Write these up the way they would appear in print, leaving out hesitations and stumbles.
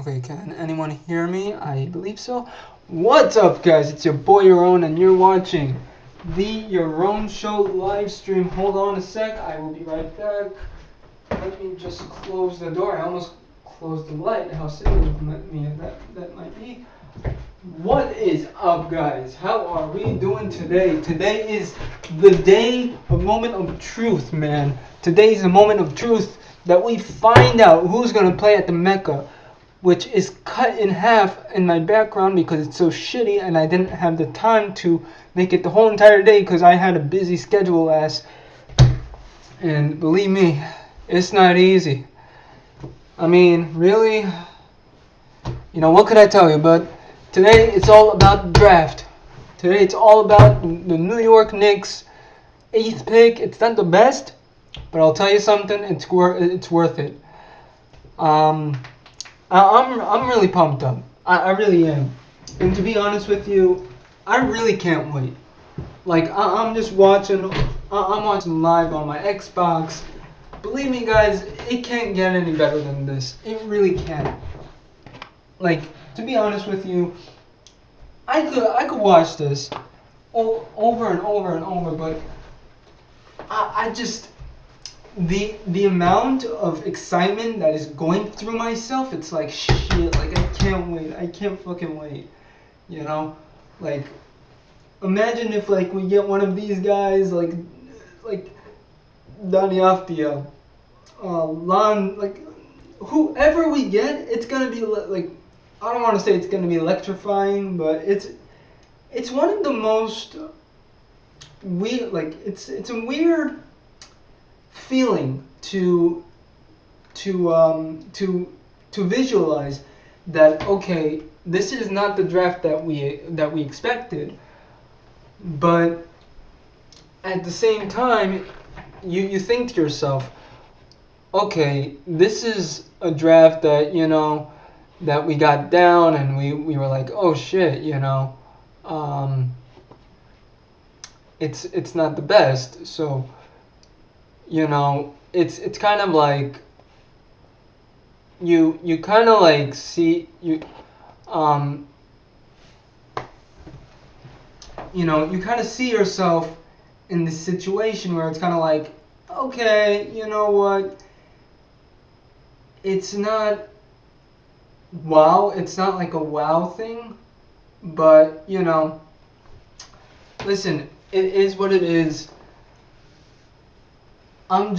Okay, can anyone hear me? I believe so. What's up, guys? It's your boy Yaron, and you're watching the Yaron Show live stream. Hold on a sec, I will be right back. Let me just close the door. I almost closed the light. How silly of me that might be. What is up, guys? How are we doing today? Today is the day, a moment of truth, man. Today is a moment of truth that we find out who's going to play at the Mecca, which is cut in half in my background because it's so shitty and I didn't have the time to make it the whole entire day because I had a busy schedule and believe me, it's not easy. I mean, really, what could I tell you? But today it's all about the draft. Today it's all about the New York Knicks 8th pick. It's not the best, but I'll tell you something. It's worth it. I'm really pumped up. I really am. And to be honest with you, I really can't wait. Like I'm just watching. I'm watching live on my Xbox. Believe me, guys, it can't get any better than this. It really can't. Like, to be honest with you, I could watch this over and over and over, but I just the amount of excitement that is going through myself, it's like shit. Like I can't wait. I can't fucking wait. Like imagine if like we get one of these guys like Dani Afdia, Lon, like whoever we get, it's gonna be like I don't want to say it's gonna be electrifying, but it's one of the most weird. Like it's a weird feeling to visualize that. Okay, this is not the draft that we expected, but at the same time, you think to yourself, okay, this is a draft that that we got down and we were like, oh shit, it's not the best. So it's kind of like you kind of like see you you kind of see yourself in this situation where it's kind of like, okay, you know what, it's not wow, it's not like a wow thing, but listen, it is what it is. I'm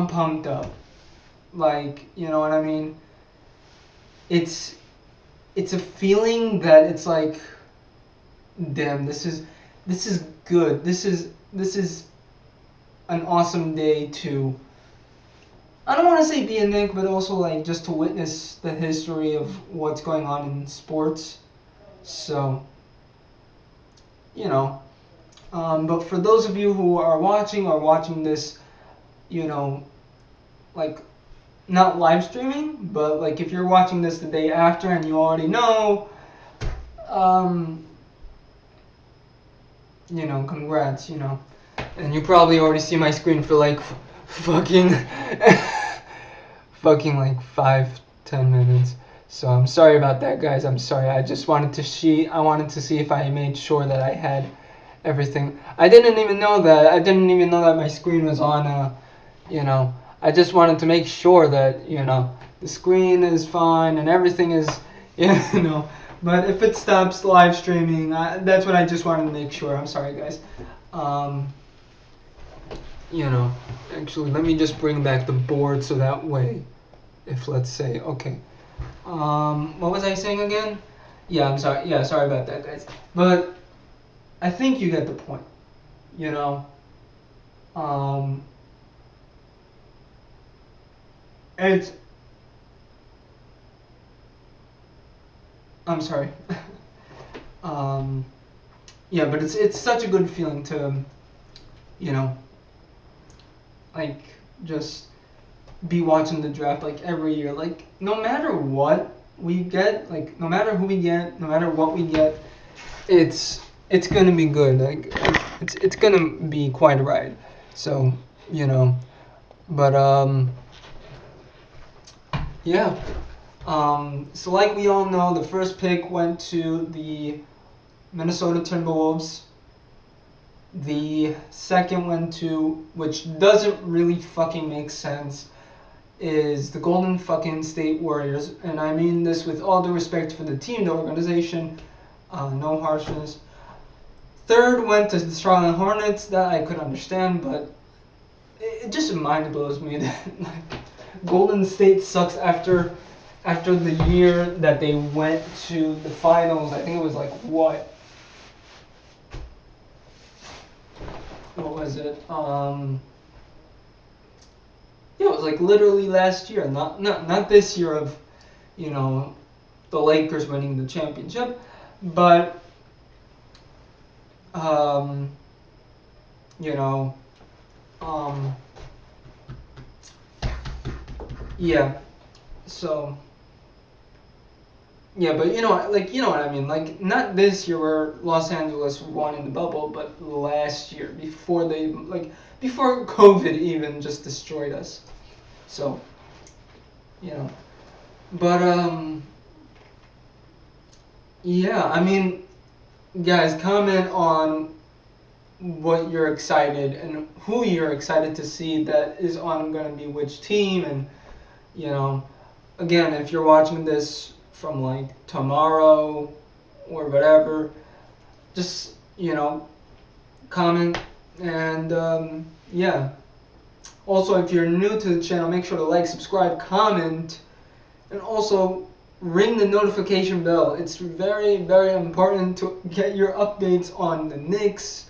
pumped up. Like, you know what I mean? It's a feeling that it's like, damn, this is good. This is an awesome day to, I don't want to say be a Knick, but also like just to witness the history of what's going on in sports. So, but for those of you who are watching this, like not live streaming, but like if you're watching this the day after and you already know, congrats, and you probably already see my screen for like fucking fucking like 5-10 minutes. So I'm sorry about that, guys. I'm sorry. I just wanted to see if I made sure that I had everything. I didn't even know that my screen was on. I just wanted to make sure that the screen is fine and everything is But if it stops live streaming, that's what I just wanted to make sure. I'm sorry, guys. Actually, let me just bring back the board so that way, if let's say, okay. What was I saying again? Yeah, I'm sorry. Yeah, sorry about that, guys. But I think you get the point. It's. I'm sorry. Yeah, but it's such a good feeling to, like just be watching the draft like every year. Like no matter what we get, like no matter who we get, no matter what we get, it's gonna be good. Like it's gonna be quite a ride. So but Yeah. So like we all know, the first pick went to the Minnesota Timberwolves. The second went to, which doesn't really fucking make sense, is the Golden fucking State Warriors. And I mean this with all due respect for the team, the organization, no harshness. Third went to the Charlotte Hornets. That I could understand, but it just mind blows me that like, Golden State sucks after the year that they went to the finals. I think it was like what was it? Yeah, it was like literally last year, not this year of, you know, the Lakers winning the championship, but um, you know, um, yeah. So yeah, but you know what I mean. Like not this year where Los Angeles won in the bubble, but last year before they before COVID even just destroyed us. So you know, but yeah. I mean, guys, comment on what you're excited and who you're excited to see that is on going to be which team, and you know, again, if you're watching this from like tomorrow or whatever, just comment, and yeah. Also, if you're new to the channel, make sure to like, subscribe, comment, and also ring the notification bell. It's very, very important to get your updates on the Knicks,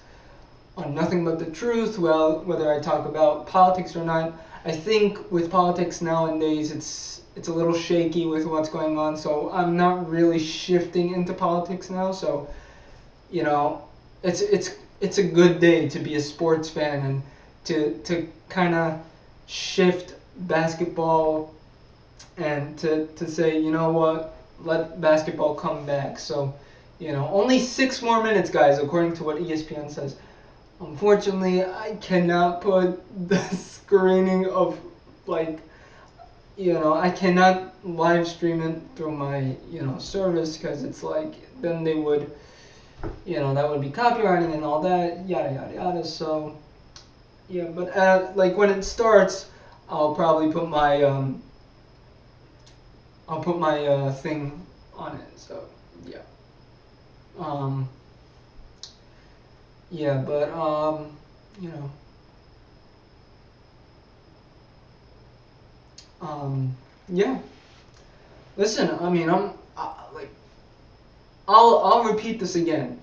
on Nothing But the Truth. Well, whether I talk about politics or not, I think with politics nowadays, it's a little shaky with what's going on. So I'm not really shifting into politics now. So you know, it's a good day to be a sports fan and to kind of shift basketball and to say, you know what, let basketball come back. So, only 6 more minutes, guys, according to what ESPN says. Unfortunately, I cannot put the screening of like, I cannot live stream it through my, service because it's like then they would, that would be copywriting and all that, yada yada yada. So, yeah, but like when it starts, I'll probably put my thing on it. So, yeah. Um, yeah, but you know, yeah. Listen, I mean, like, I'll repeat this again.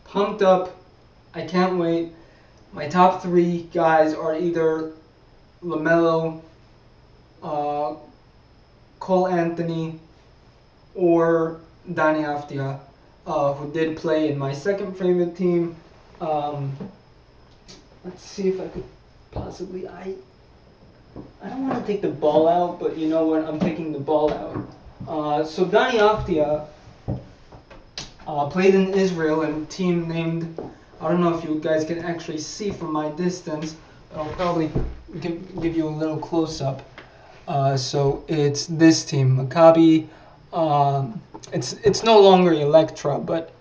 Pumped up. I can't wait. My top three guys are either LaMelo, uh, Cole Anthony, or Dani Avdija, who did play in my second favorite team. Um, let's see if I could possibly. I don't want to take the ball out, but you know what? I'm taking the ball out. So Dani Avdija played in Israel in a team named. I don't know if you guys can actually see from my distance, but I'll probably give you a little close up. So it's this team, Maccabi. It's no longer Electra, but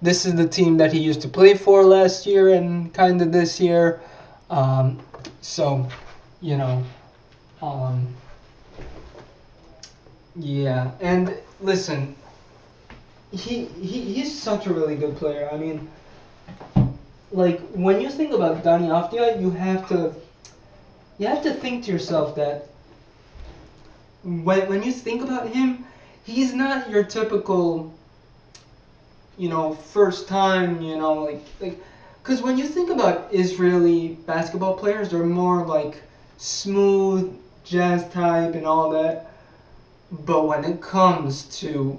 this is the team that he used to play for last year and kind of this year. So, you know, um, yeah. And listen, he's such a really good player. I mean, like when you think about Dani Avdija, you have to think to yourself that when you think about him, he's not your typical, first time, because when you think about Israeli basketball players, they're more like smooth jazz type and all that. But when it comes to,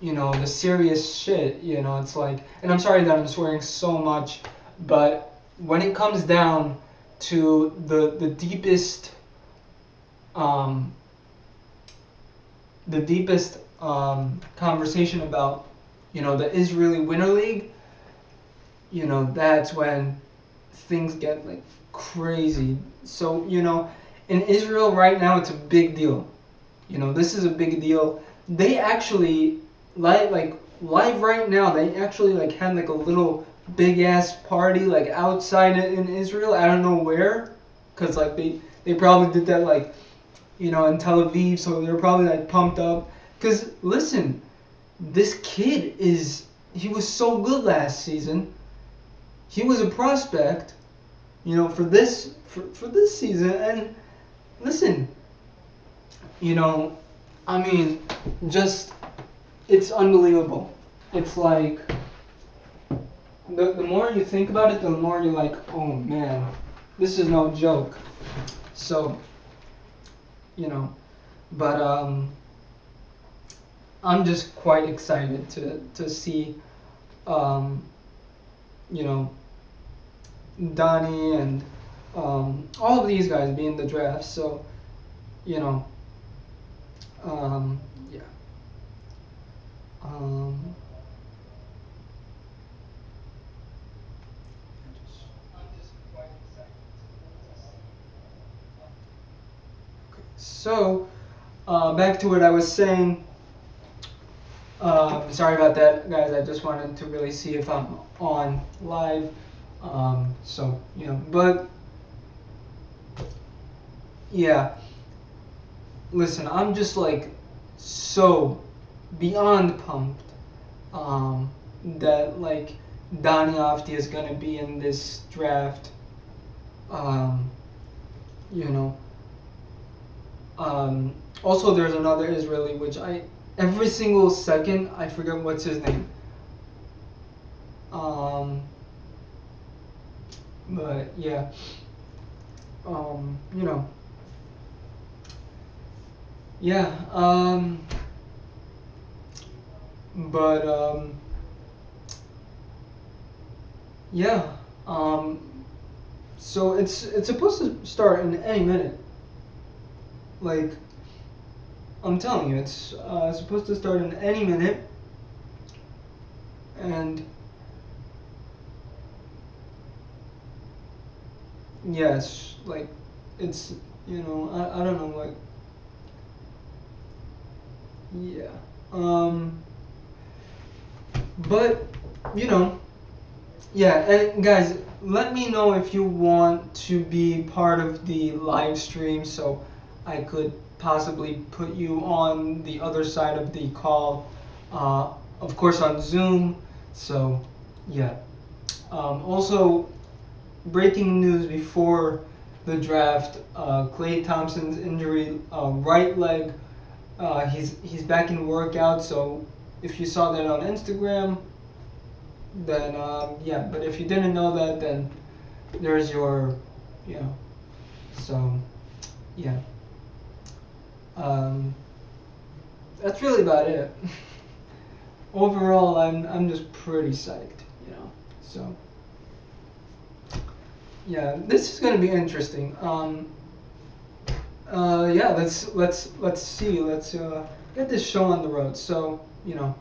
the serious shit, it's like, and I'm sorry that I'm swearing so much, but when it comes down to the deepest, um, conversation about, the Israeli Winter League, that's when things get like crazy. So, in Israel right now, it's a big deal. This is a big deal. They actually live right now. They actually like had like a little big ass party like outside in Israel. I don't know where, cause like they probably did that like in Tel Aviv, so they're probably like pumped up. Cause listen, this kid he was so good last season. He was a prospect, for this season. And listen, I mean, just it's unbelievable. It's like the more you think about it, the more you're like, oh man, this is no joke. So, but I'm just quite excited to see, you know, Donnie and all of these guys be in the draft. So, you know, yeah. Um, so, back to what I was saying. Sorry about that, guys. I just wanted to really see if I'm on live. So, but yeah. Listen, I'm just like so beyond pumped that like Donny Afti is gonna be in this draft. Um, you know. Also, there's another Israeli which every single second I forget what's his name. But yeah. You know. Yeah. But yeah. So it's supposed to start in any minute. Like I'm telling you, it's supposed to start in any minute. And yes, like it's I don't know, like yeah. But yeah, and guys, let me know if you want to be part of the live stream so I could possibly put you on the other side of the call, of course on Zoom. So yeah. Also, breaking news before the draft: Klay Thompson's injury, right leg. He's back in workout. So if you saw that on Instagram, then yeah. But if you didn't know that, then there's your, So yeah. Um, that's really about it. Overall, I'm just pretty psyched, So yeah, this is gonna be interesting. Yeah, let's see. Let's get this show on the road. So here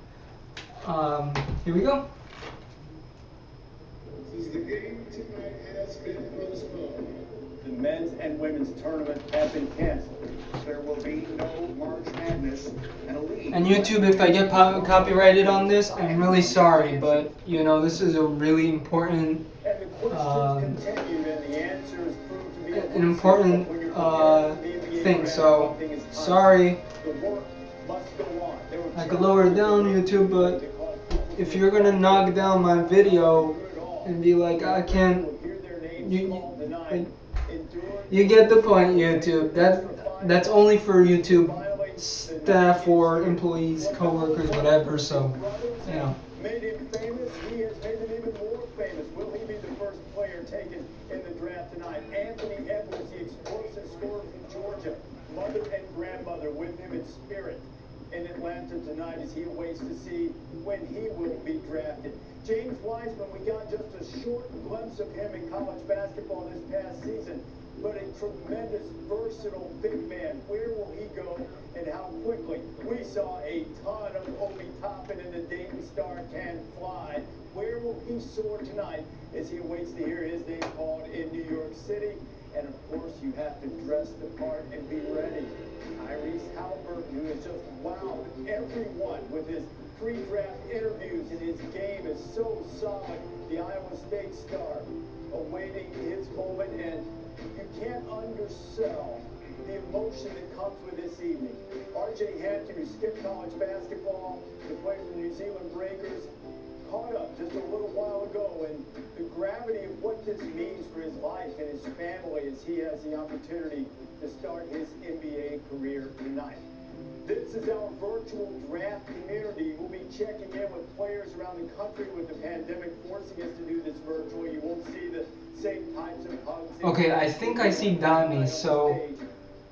we go. The game tonight has been postponed. The men's and women's tournament have been canceled. There will be no March Madness and a league. And YouTube, if I get copyrighted on this, I'm really sorry, but this is a really important, an important thing. So sorry. I could lower it down, YouTube, but if you're gonna knock down my video and be like, I can't, you get the point, YouTube. That's only for YouTube staff or employees, coworkers, whatever. So, Made him famous. He has made him even more famous. Will he be the first player taken in the draft tonight? Anthony Edwards, the explosive scorer from Georgia, mother and grandmother with him in spirit in Atlanta tonight as he awaits to see when he will be drafted. James Wiseman, we got just a short glimpse of him in college basketball this past season, but a tremendous, versatile big man. Where will he go and how quickly? We saw a ton of Obi Toppin and the Dayton Star can fly. Where will he soar tonight as he awaits to hear his name called in New York City? And of course, you have to dress the part and be ready. Tyrese Halliburton, who has just wowed everyone with his pre-draft interviews, and his game is so solid. The Iowa State star awaiting his moment, and you can't undersell the emotion that comes with this evening. R.J. Hampton, who skipped college basketball to play for the New Zealand Breakers, caught up just a little while ago, and the gravity of what this means for his life and his family as he has the opportunity to start his NBA career tonight. This is our virtual draft community. We'll be checking in with players around the country with the pandemic forcing us to do this virtually. You won't see the same types of hugs. Okay, I think I see Dami, so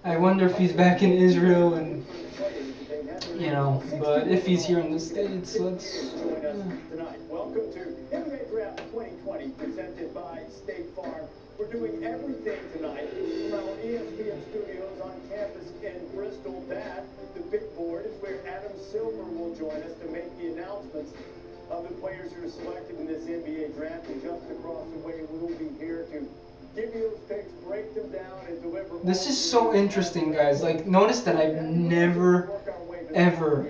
I wonder if he's back in Israel, and but if he's here in the States, let's. Tonight. Welcome to NBA Draft 2020, presented by State Farm. We're doing everything tonight from our ESPN studios on campus in Bristol. That, the big board, is where Adam Silver will join us to make the announcements of the players who are selected in this NBA draft. And just across the way, we will be here to give you those picks, break them down, and deliver. This is so interesting, guys. Like, notice that I've never, ever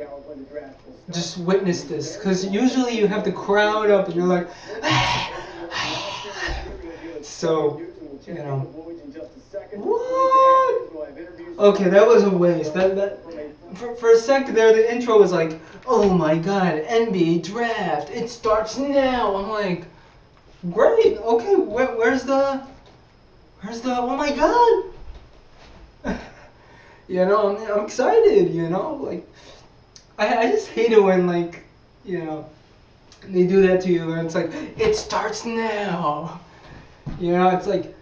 just witnessed this. Because usually you have the crowd up and you're like, so, What? Okay, that was a waste. For a second there, the intro was like, oh my god, NBA draft, it starts now. I'm like, great, okay, where's the, oh my god. I'm excited, like, I just hate it when, like, they do that to you and it's like, it starts now. It's like,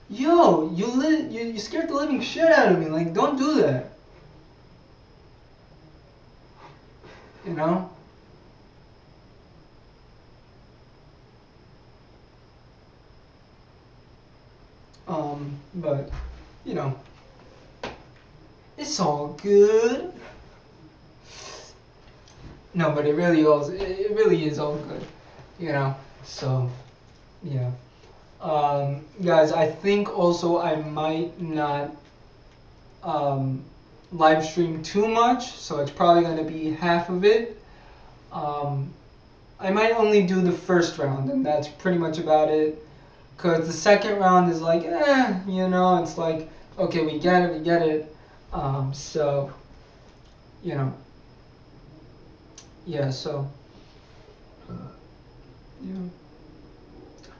yo, you scared the living shit out of me. Like, don't do that. But, it's all good. No, but it really is all good. So, yeah. Guys, I think also I might not live stream too much, so it's probably going to be half of it. I might only do the first round, and that's pretty much about it. Because the second round is like, it's like, okay, we get it. So, yeah, so, yeah.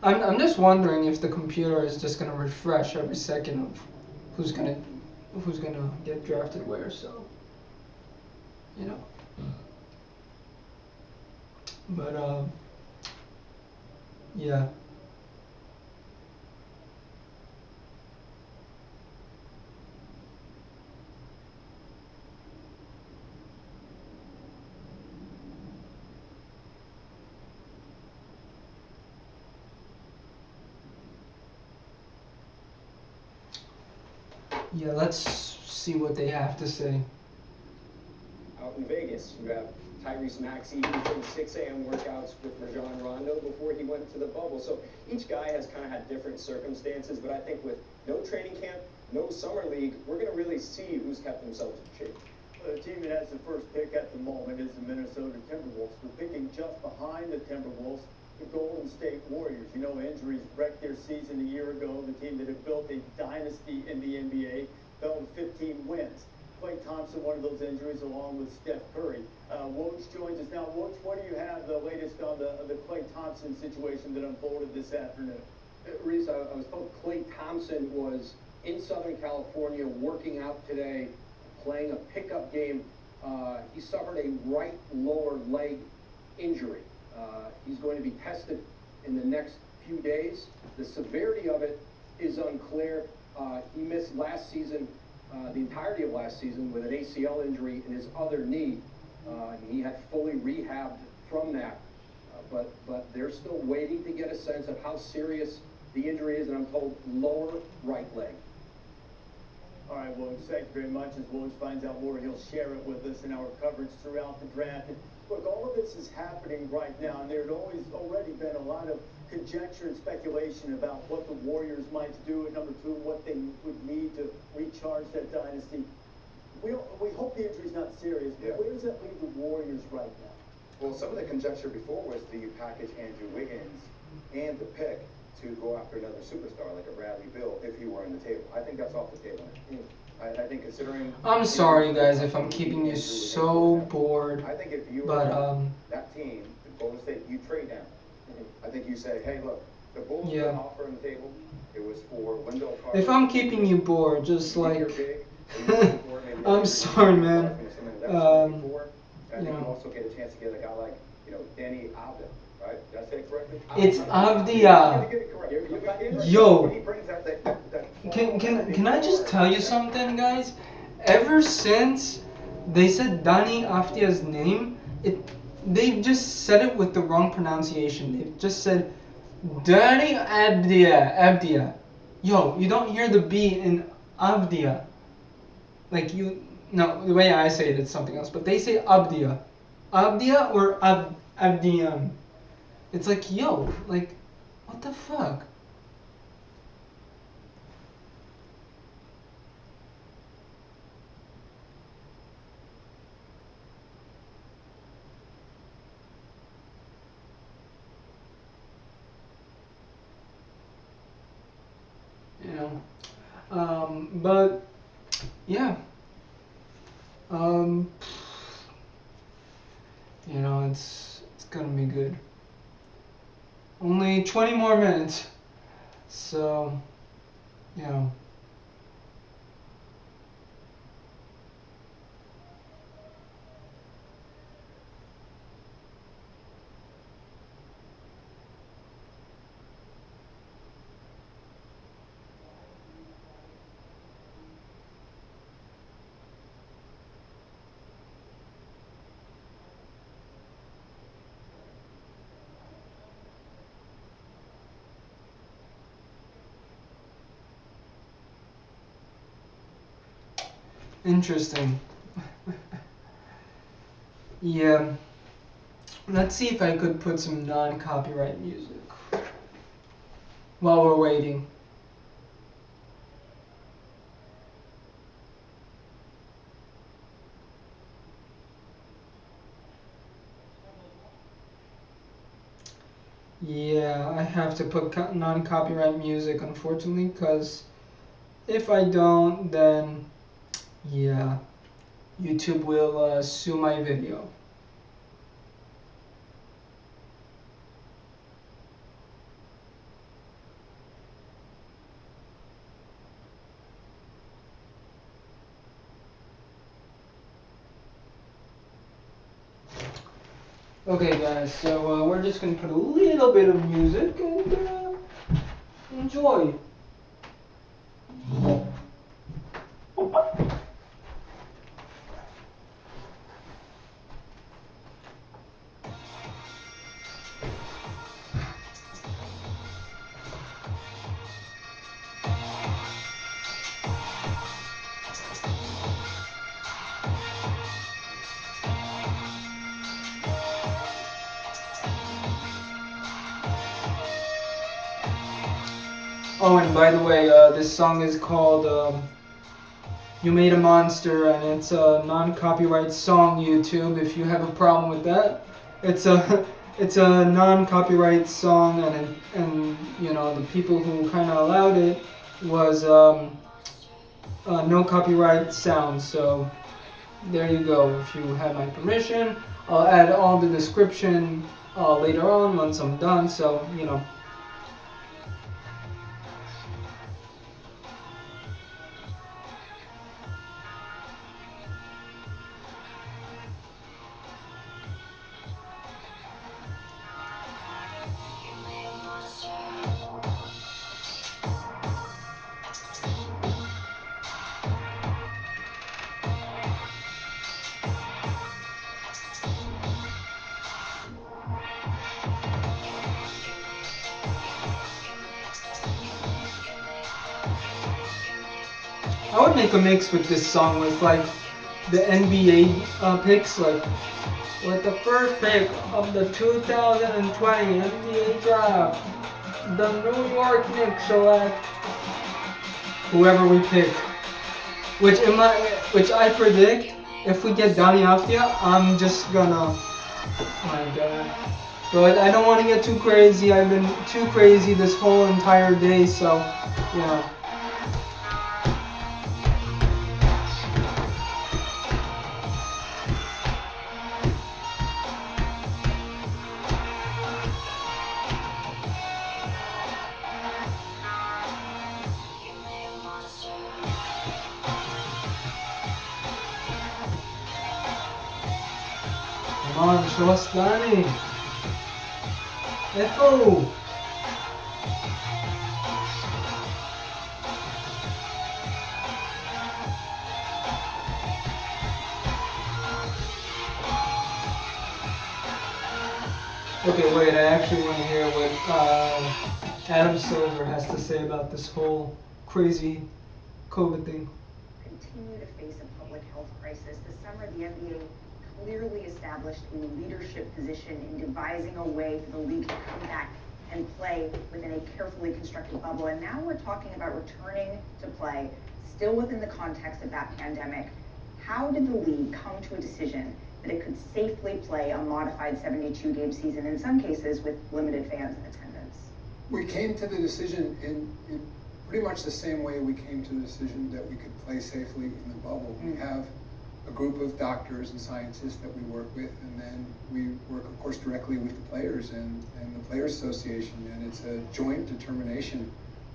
I'm just wondering if the computer is just gonna refresh every second of who's gonna get drafted where. So, but yeah. Yeah, let's see what they have to say. Out in Vegas, you have Tyrese Maxey doing 6 a.m. workouts with Rajon Rondo before he went to the bubble. So each guy has kind of had different circumstances, but I think with no training camp, no summer league, we're going to really see who's kept themselves in shape. The team that has the first pick at the moment is the Minnesota Timberwolves. We're picking just behind the Timberwolves, the Golden State Warriors. Injuries wrecked their season a year ago. The team that had built a dynasty in the NBA fell to 15 wins. Klay Thompson, one of those injuries, along with Steph Curry. Woj joins us now. Woj, what do you have the latest on the Klay Thompson situation that unfolded this afternoon? Reese, I was told Klay Thompson was in Southern California working out today, playing a pickup game. He suffered a right lower leg injury. He's going to be tested in the next few days. The severity of it is unclear. He missed last season, the entirety of last season, with an ACL injury in his other knee. He had fully rehabbed from that, but they're still waiting to get a sense of how serious the injury is, and I'm told lower right leg. All right, Woj, thank you very much. As Woj finds out more, he'll share it with us in our coverage throughout the draft. And look, all of this is happening right now, and there had already been a lot of conjecture and speculation about what the Warriors might do at number 2 and what they would need to recharge that dynasty. We hope the injury's not serious, but Yeah. where does that leave the Warriors right now? Well, some of the conjecture before was, do you package Andrew Wiggins and the pick to go after another superstar like a Bradley Beal if he were on the table? I think that's off the table. I think considering... I'm sorry, guys, if I'm keeping you so bored. I think if you But, were that team, the Golden State, you trade down. I think you say, hey, look, the Bulls put Yeah. an offer on the table. It was for Wendell Carter. If I'm keeping you bored, just You're like... big, and you're looking for maybe I'm a- sorry, man. I think you you know. also get a chance to get a guy like, Danny Avdia, right? Did I say it correctly? It's You're Avdia. gonna get it correct. You got it. Yo. When he brings that Can I just tell you something, guys? Ever since they said Danny Avdia's name, they've just said it with the wrong pronunciation. They've just said Danny Avdia. Yo, you don't hear the B in Avdia. Like no, the way I say it, it's something else. But they say Avdia. Avdia or Avdian. It's like, yo, like, what the fuck? You know, but yeah, it's gonna be good. Only 20 more minutes, so you know. Interesting. Yeah. Let's see if I could put some non-copyright music while we're waiting. Yeah, I have to put non-copyright music, unfortunately, because if I don't, then yeah, YouTube will sue my video. Okay, guys, so we're just gonna put a little bit of music and enjoy. Oh, and by the way, this song is called You Made a Monster, and it's a non-copyright song, YouTube. If you have a problem with that, it's a it's a non-copyright song, and you know, the people who kind of allowed it was no copyright sound. So there you go. If you have my permission, I'll add all the description later on once I'm done. So you know. I would make a mix with this song with like the NBA picks, like with the first pick of the 2020 NBA draft, the New York Knicks select whoever we pick. Which I predict, if we get Donny Afdia, I'm just gonna, oh my god. But I don't want to get too crazy. I've been too crazy this whole entire day, so, you know. Come on, show us Donny. Let's go. Okay, wait, I actually want to hear what Adam Silver has to say about this whole crazy COVID thing. Continue to face a public health crisis. This summer, the NBA clearly established a leadership position in devising a way for the league to come back and play within a carefully constructed bubble. And now we're talking about returning to play, still within the context of that pandemic. How did the league come to a decision that it could safely play a modified 72-game season, in some cases with limited fans in attendance? We came to the decision in pretty much the same way we came to the decision that we could play safely in the bubble. We have a group of doctors and scientists that we work with, and then we work, of course, directly with the players and the Players Association, and it's a joint determination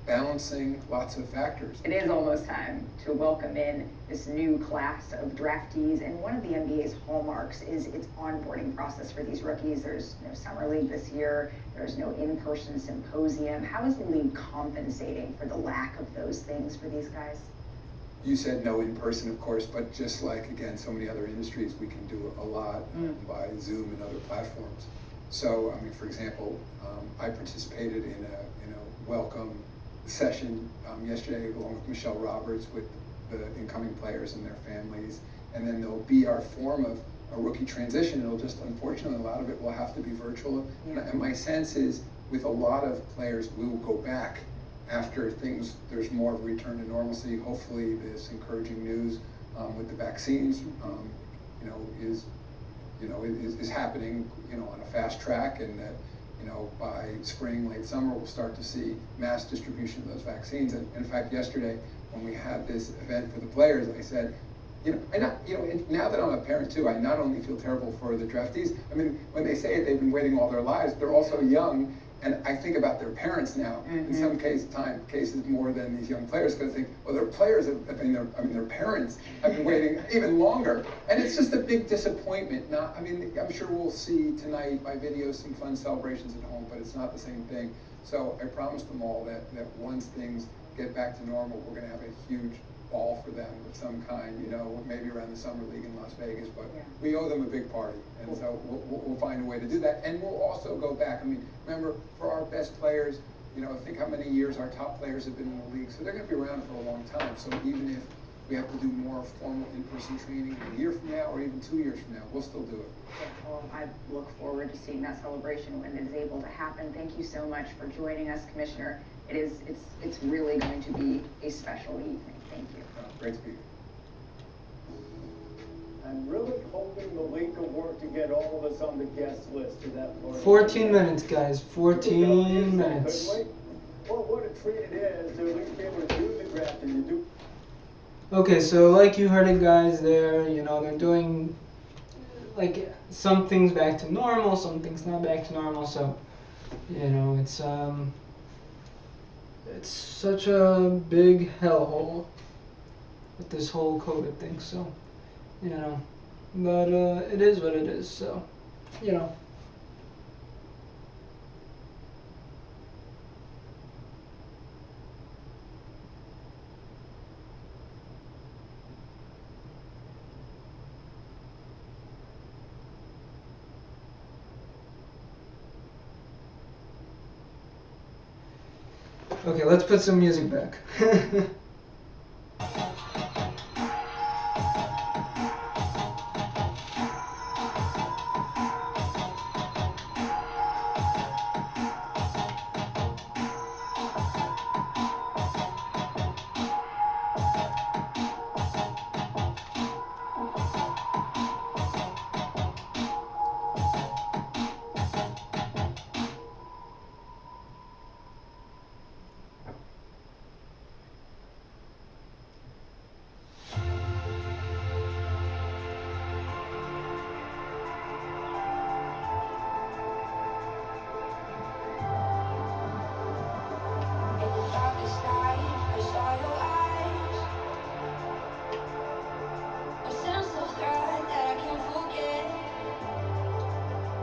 balancing lots of factors. It is almost time to welcome in this new class of draftees, and one of the NBA's hallmarks is its onboarding process for these rookies. There's no summer league this year, there's no in-person symposium. How is the league compensating for the lack of those things for these guys? You said no in person, of course, but just like, again, so many other industries, we can do a lot by Zoom and other platforms. So, I mean, for example, I participated in a welcome session yesterday along with Michelle Roberts with the incoming players and their families, and then there'll be our form of a rookie transition. It'll just, unfortunately, a lot of it will have to be virtual. And my sense is with a lot of players, we will go back after there's more of a return to normalcy. Hopefully this encouraging news with the vaccines, is happening, on a fast track, and that, by spring, late summer, we'll start to see mass distribution of those vaccines. And in fact, yesterday, when we had this event for the players, I said, now that I'm a parent too, I not only feel terrible for the draftees. I mean, when they say it, they've been waiting all their lives. They're also young, and I think about their parents now. In some cases more than these young players, because I think, well, their players their parents have been waiting even longer, and it's just a big disappointment. I'm sure we'll see tonight by video some fun celebrations at home, but it's not the same thing. So I promised them all that once things get back to normal, we're going to have a huge ball for them of some kind, maybe around the Summer League in Las Vegas, but we owe them a big party, and so we'll find a way to do that. And we'll also go back. I mean, remember, for our best players, think how many years our top players have been in the league, so they're going to be around for a long time. So even if we have to do more formal in-person training a year from now or even 2 years from now, we'll still do it. Well, I look forward to seeing that celebration when it is able to happen. Thank you so much for joining us, Commissioner. It's really going to be a special evening. Thank you. Great speaker. I'm really hoping the league will work to get all of us on the guest list to that party. 14 minutes, guys. 14 minutes. Well, what a treat it is to at least be able to do the draft and to do. Okay, so like you heard it, guys, they're doing like some things back to normal, some things not back to normal. So, it's such a big hellhole with this whole COVID thing. So, but it is what it is. So, Okay, let's put some music back.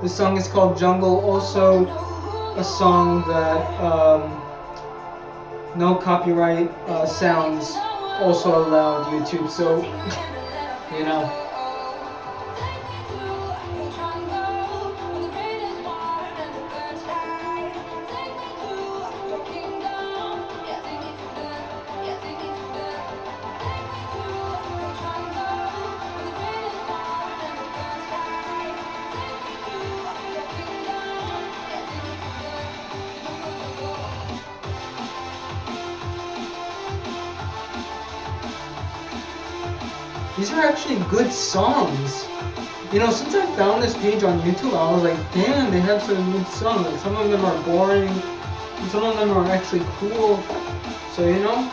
The song is called Jungle. Also, a song that no copyright sounds also allowed YouTube. So, you know. These are actually good songs. You know, since I found this page on YouTube, I was like, damn, they have some good songs. Like, some of them are boring, and some of them are actually cool. So, you know.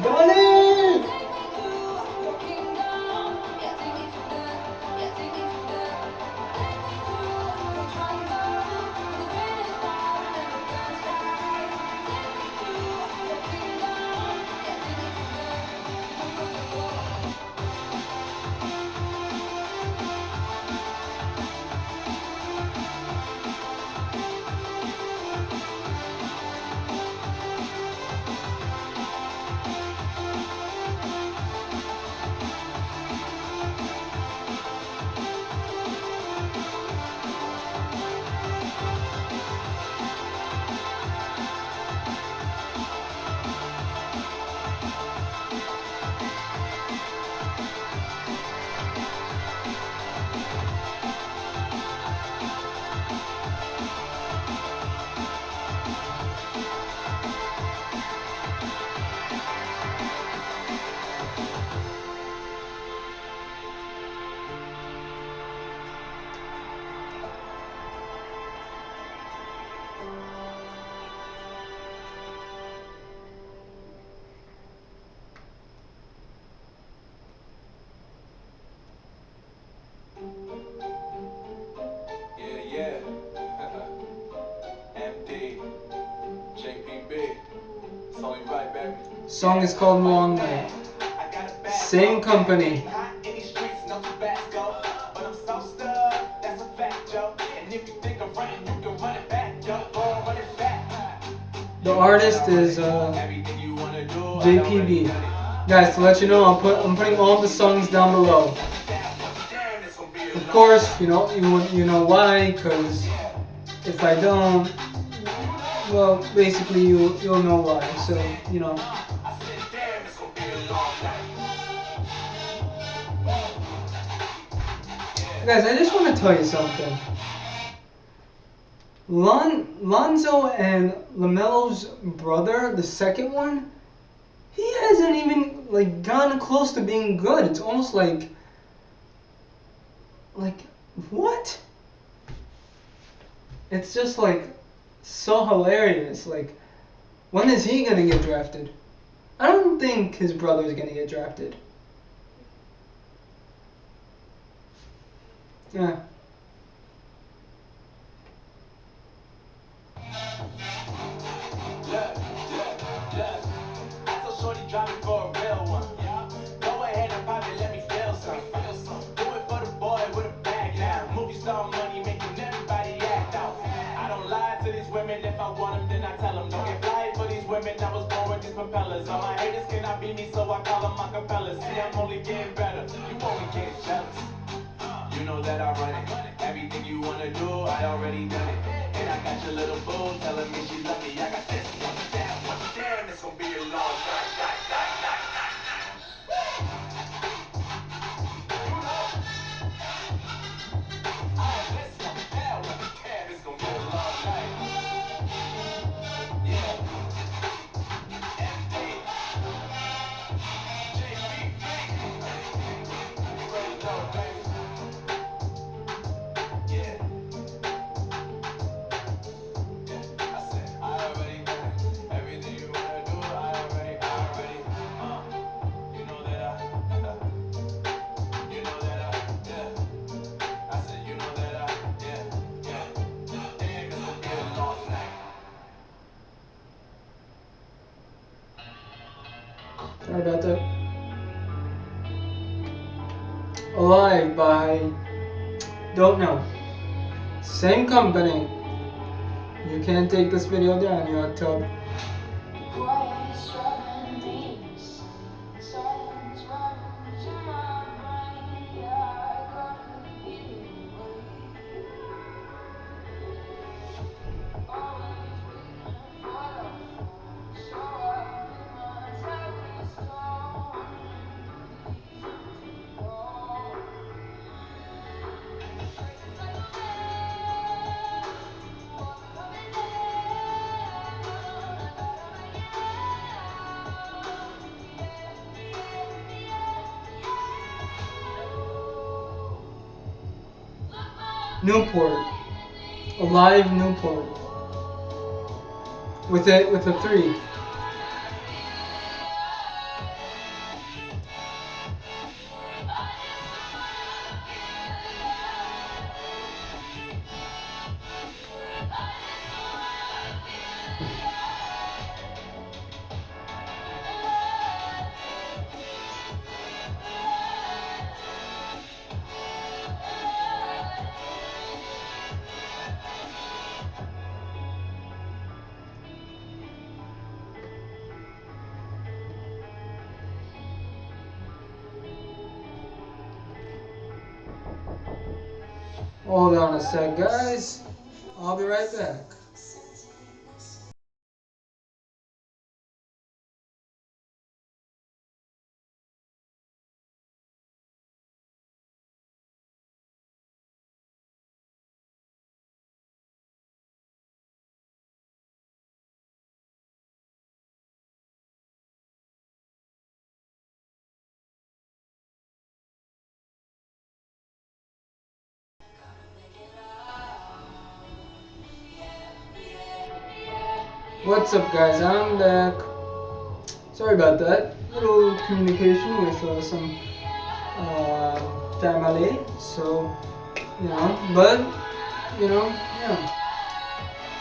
Got it! Song is called Long Night. Same company. The artist is JPB. Guys, to let you know, I'm putting all the songs down below. Of course, you know why? Because if I don't, well, basically you'll know why. So, you know. Guys, I just want to tell you something. Lonzo and LaMelo's brother, the second one, he hasn't even like gotten close to being good. It's almost like what? It's just like so hilarious. Like, when is he gonna get drafted? I don't think his brother's gonna get drafted. Yeah. I was born with these propellers. All my haters cannot beat me, so I call them acapellas. See, I'm only getting better. You only get jealous. You know that I run it. Everything you wanna do, I already done it. And I got your little boo telling me she love me. I got this. Alive by, don't know. Same company. You can't take this video down, you hot tub. Newport. Alive Newport. With a 3. Hold on a sec, guys. I'll be right back. What's up, guys? I'm back. Sorry about that. Little communication with some family. So, but yeah.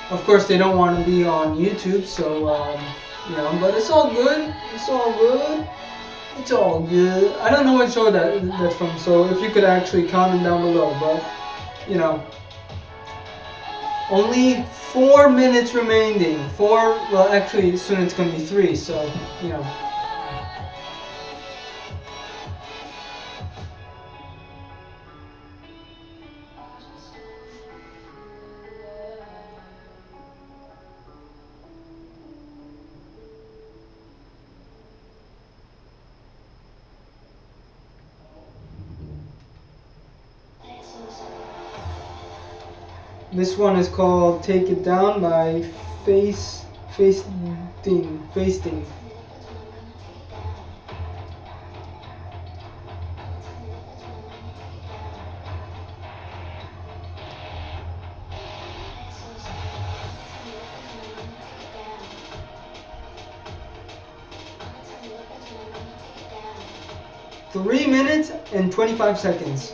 Of course, they don't want to be on YouTube, so but it's all good. It's all good. It's all good. I don't know what show that's from, so if you could actually comment down below, but only 4 minutes remaining. Well, actually, soon it's gonna be 3. So, This one is called "Take It Down" by Fasting. 3 minutes and 25 seconds.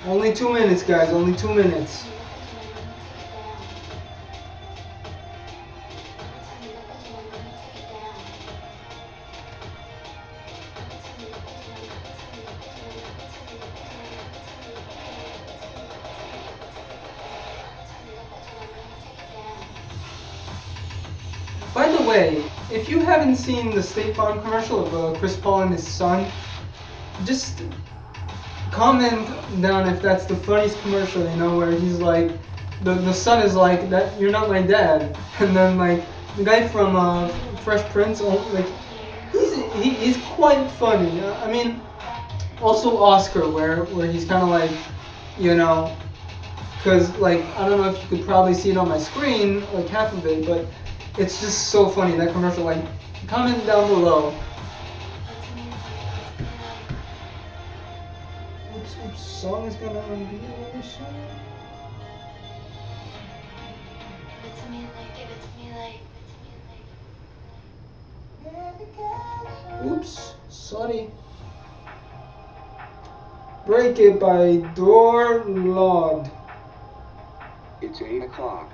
Only 2 minutes, guys. Only 2 minutes. the way, if you haven't seen the State Farm commercial of Chris Paul and his son, just comment down if that's the funniest commercial, you know, where he's like, the son is like, that you're not my dad, and then like the guy from Fresh Prince, like he's quite funny. I mean, also Oscar, where he's kind of like, you know, because like I don't know if you could probably see it on my screen, like half of it, but it's just so funny, that commercial. Like, comment down below. Which song is gonna be another song? Oops, sorry. Break It by Door Lord. It's 8 o'clock.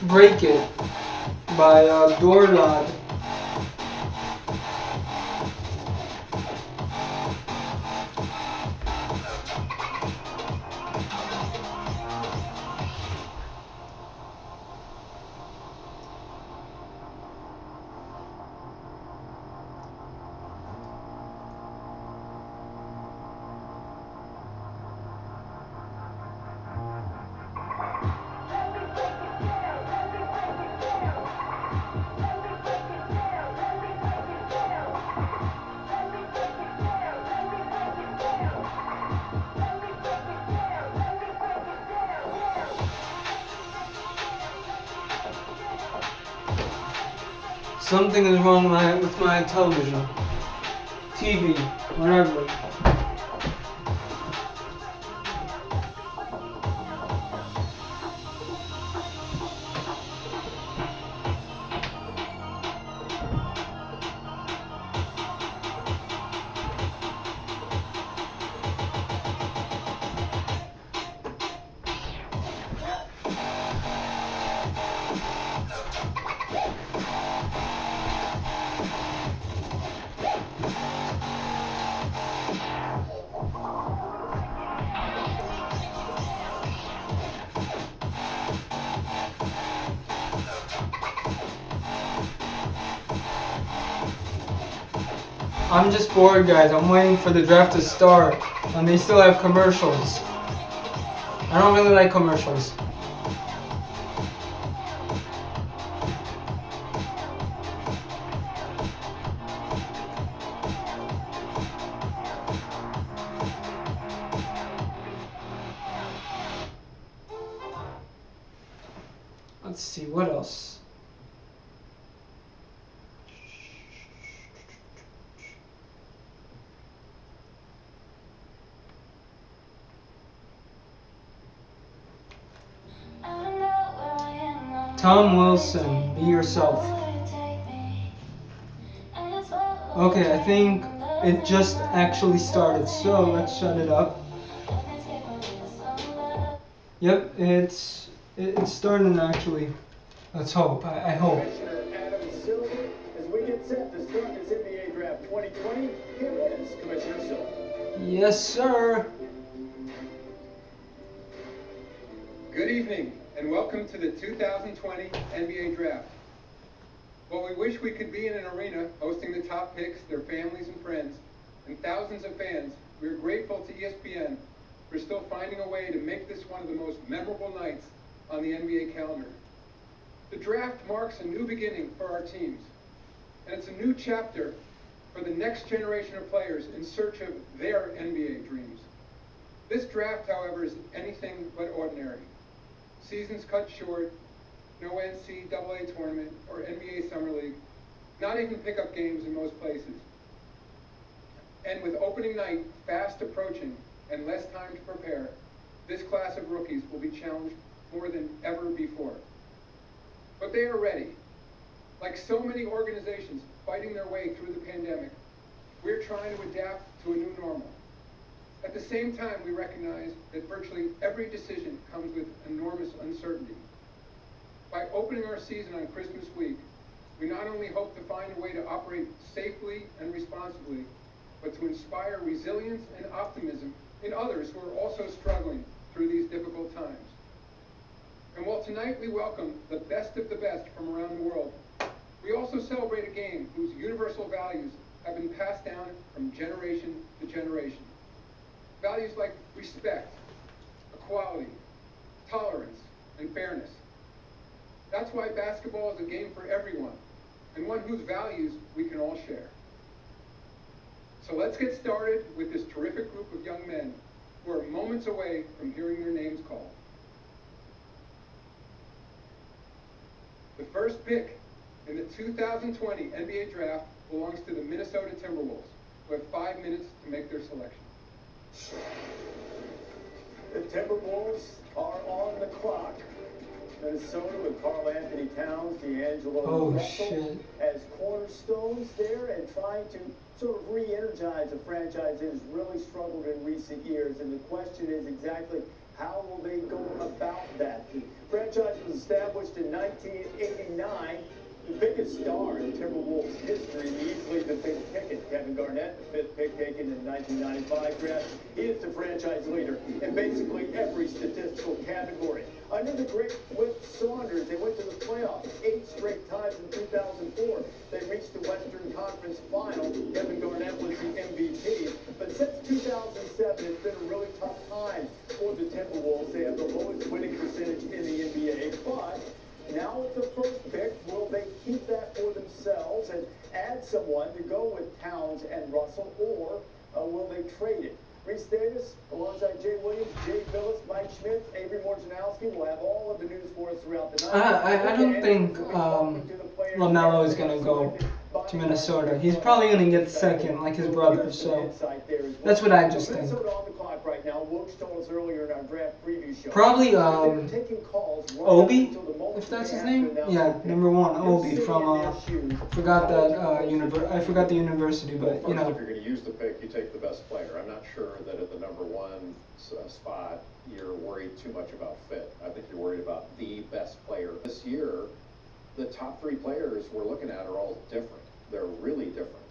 Break It by Dorlad. Something is wrong with my television, TV, whatever. I'm just bored, guys. I'm waiting for the draft to start, and they still have commercials. I don't really like commercials. Let's see, what else? Tom Wilson, Be Yourself. Okay, I think it just actually started, so let's shut it up. Yep, it's starting actually. Let's hope. I hope. Commissioner Adam Silver, as we get set to start this NBA Draft 2020, here is Commissioner Silver. Yes, sir. Good evening, and welcome to the 2020 NBA Draft. While we wish we could be in an arena hosting the top picks, their families and friends, and thousands of fans, we are grateful to ESPN for still finding a way to make this one of the most memorable nights on the NBA calendar. The draft marks a new beginning for our teams, and it's a new chapter for the next generation of players in search of their NBA dreams. This draft, however, is anything but ordinary. Seasons cut short, no NCAA tournament or NBA Summer League, not even pickup games in most places. And with opening night fast approaching and less time to prepare, this class of rookies will be challenged more than ever before. But they are ready. Like so many organizations fighting their way through the pandemic, we're trying to adapt to a new normal. At the same time, we recognize that virtually every decision comes with enormous uncertainty. By opening our season on Christmas week, we not only hope to find a way to operate safely and responsibly, but to inspire resilience and optimism in others who are also struggling through these difficult times. And while tonight we welcome the best of the best from around the world, we also celebrate a game whose universal values have been passed down from generation to generation. Values like respect, equality, tolerance, and fairness. That's why basketball is a game for everyone, and one whose values we can all share. So let's get started with this terrific group of young men who are moments away from hearing their names called. The first pick in the 2020 NBA Draft belongs to the Minnesota Timberwolves, who have 5 minutes to make their selection. The Timberwolves are on the clock. Minnesota with Karl Anthony Towns, D'Angelo Russell as cornerstones there, and trying to sort of re-energize a franchise that has really struggled in recent years. And the question is exactly how will they go about that? The franchise was established in 1989. The biggest star in Timberwolves history, easily the big pick, Kevin Garnett, the 5th pick taken in the 1995 draft. He is the franchise leader in basically every statistical category. Under the great Flip Saunders, they went to the playoffs 8 straight times in 2004. They reached the Western Conference Final. Kevin Garnett was the MVP. But since 2007, it's been a really tough time for the Timberwolves. They have the lowest winning percentage in the NBA, but now with the first pick, will they keep that for themselves and add someone to go with Towns and Russell, or will they trade it? Reese Davis, alongside Jay Williams, Jay Phillips, Mike Schmidt, Avery Morjanowski will have all of the news for us throughout the night. I don't think LaMelo is going to go to Minnesota. He's probably going to get second, like his brother, so that's what I just think. Right now, Woj told us earlier in our draft preview show. Probably Obi, if that's his name. Yeah, number 1, Obi from forgot the university, but you know. If you're going to use the pick, you take the best player. I'm not sure that at the number 1 spot you're worried too much about fit. I think you're worried about the best player. This year, the top 3 players we're looking at are all different. They're really different.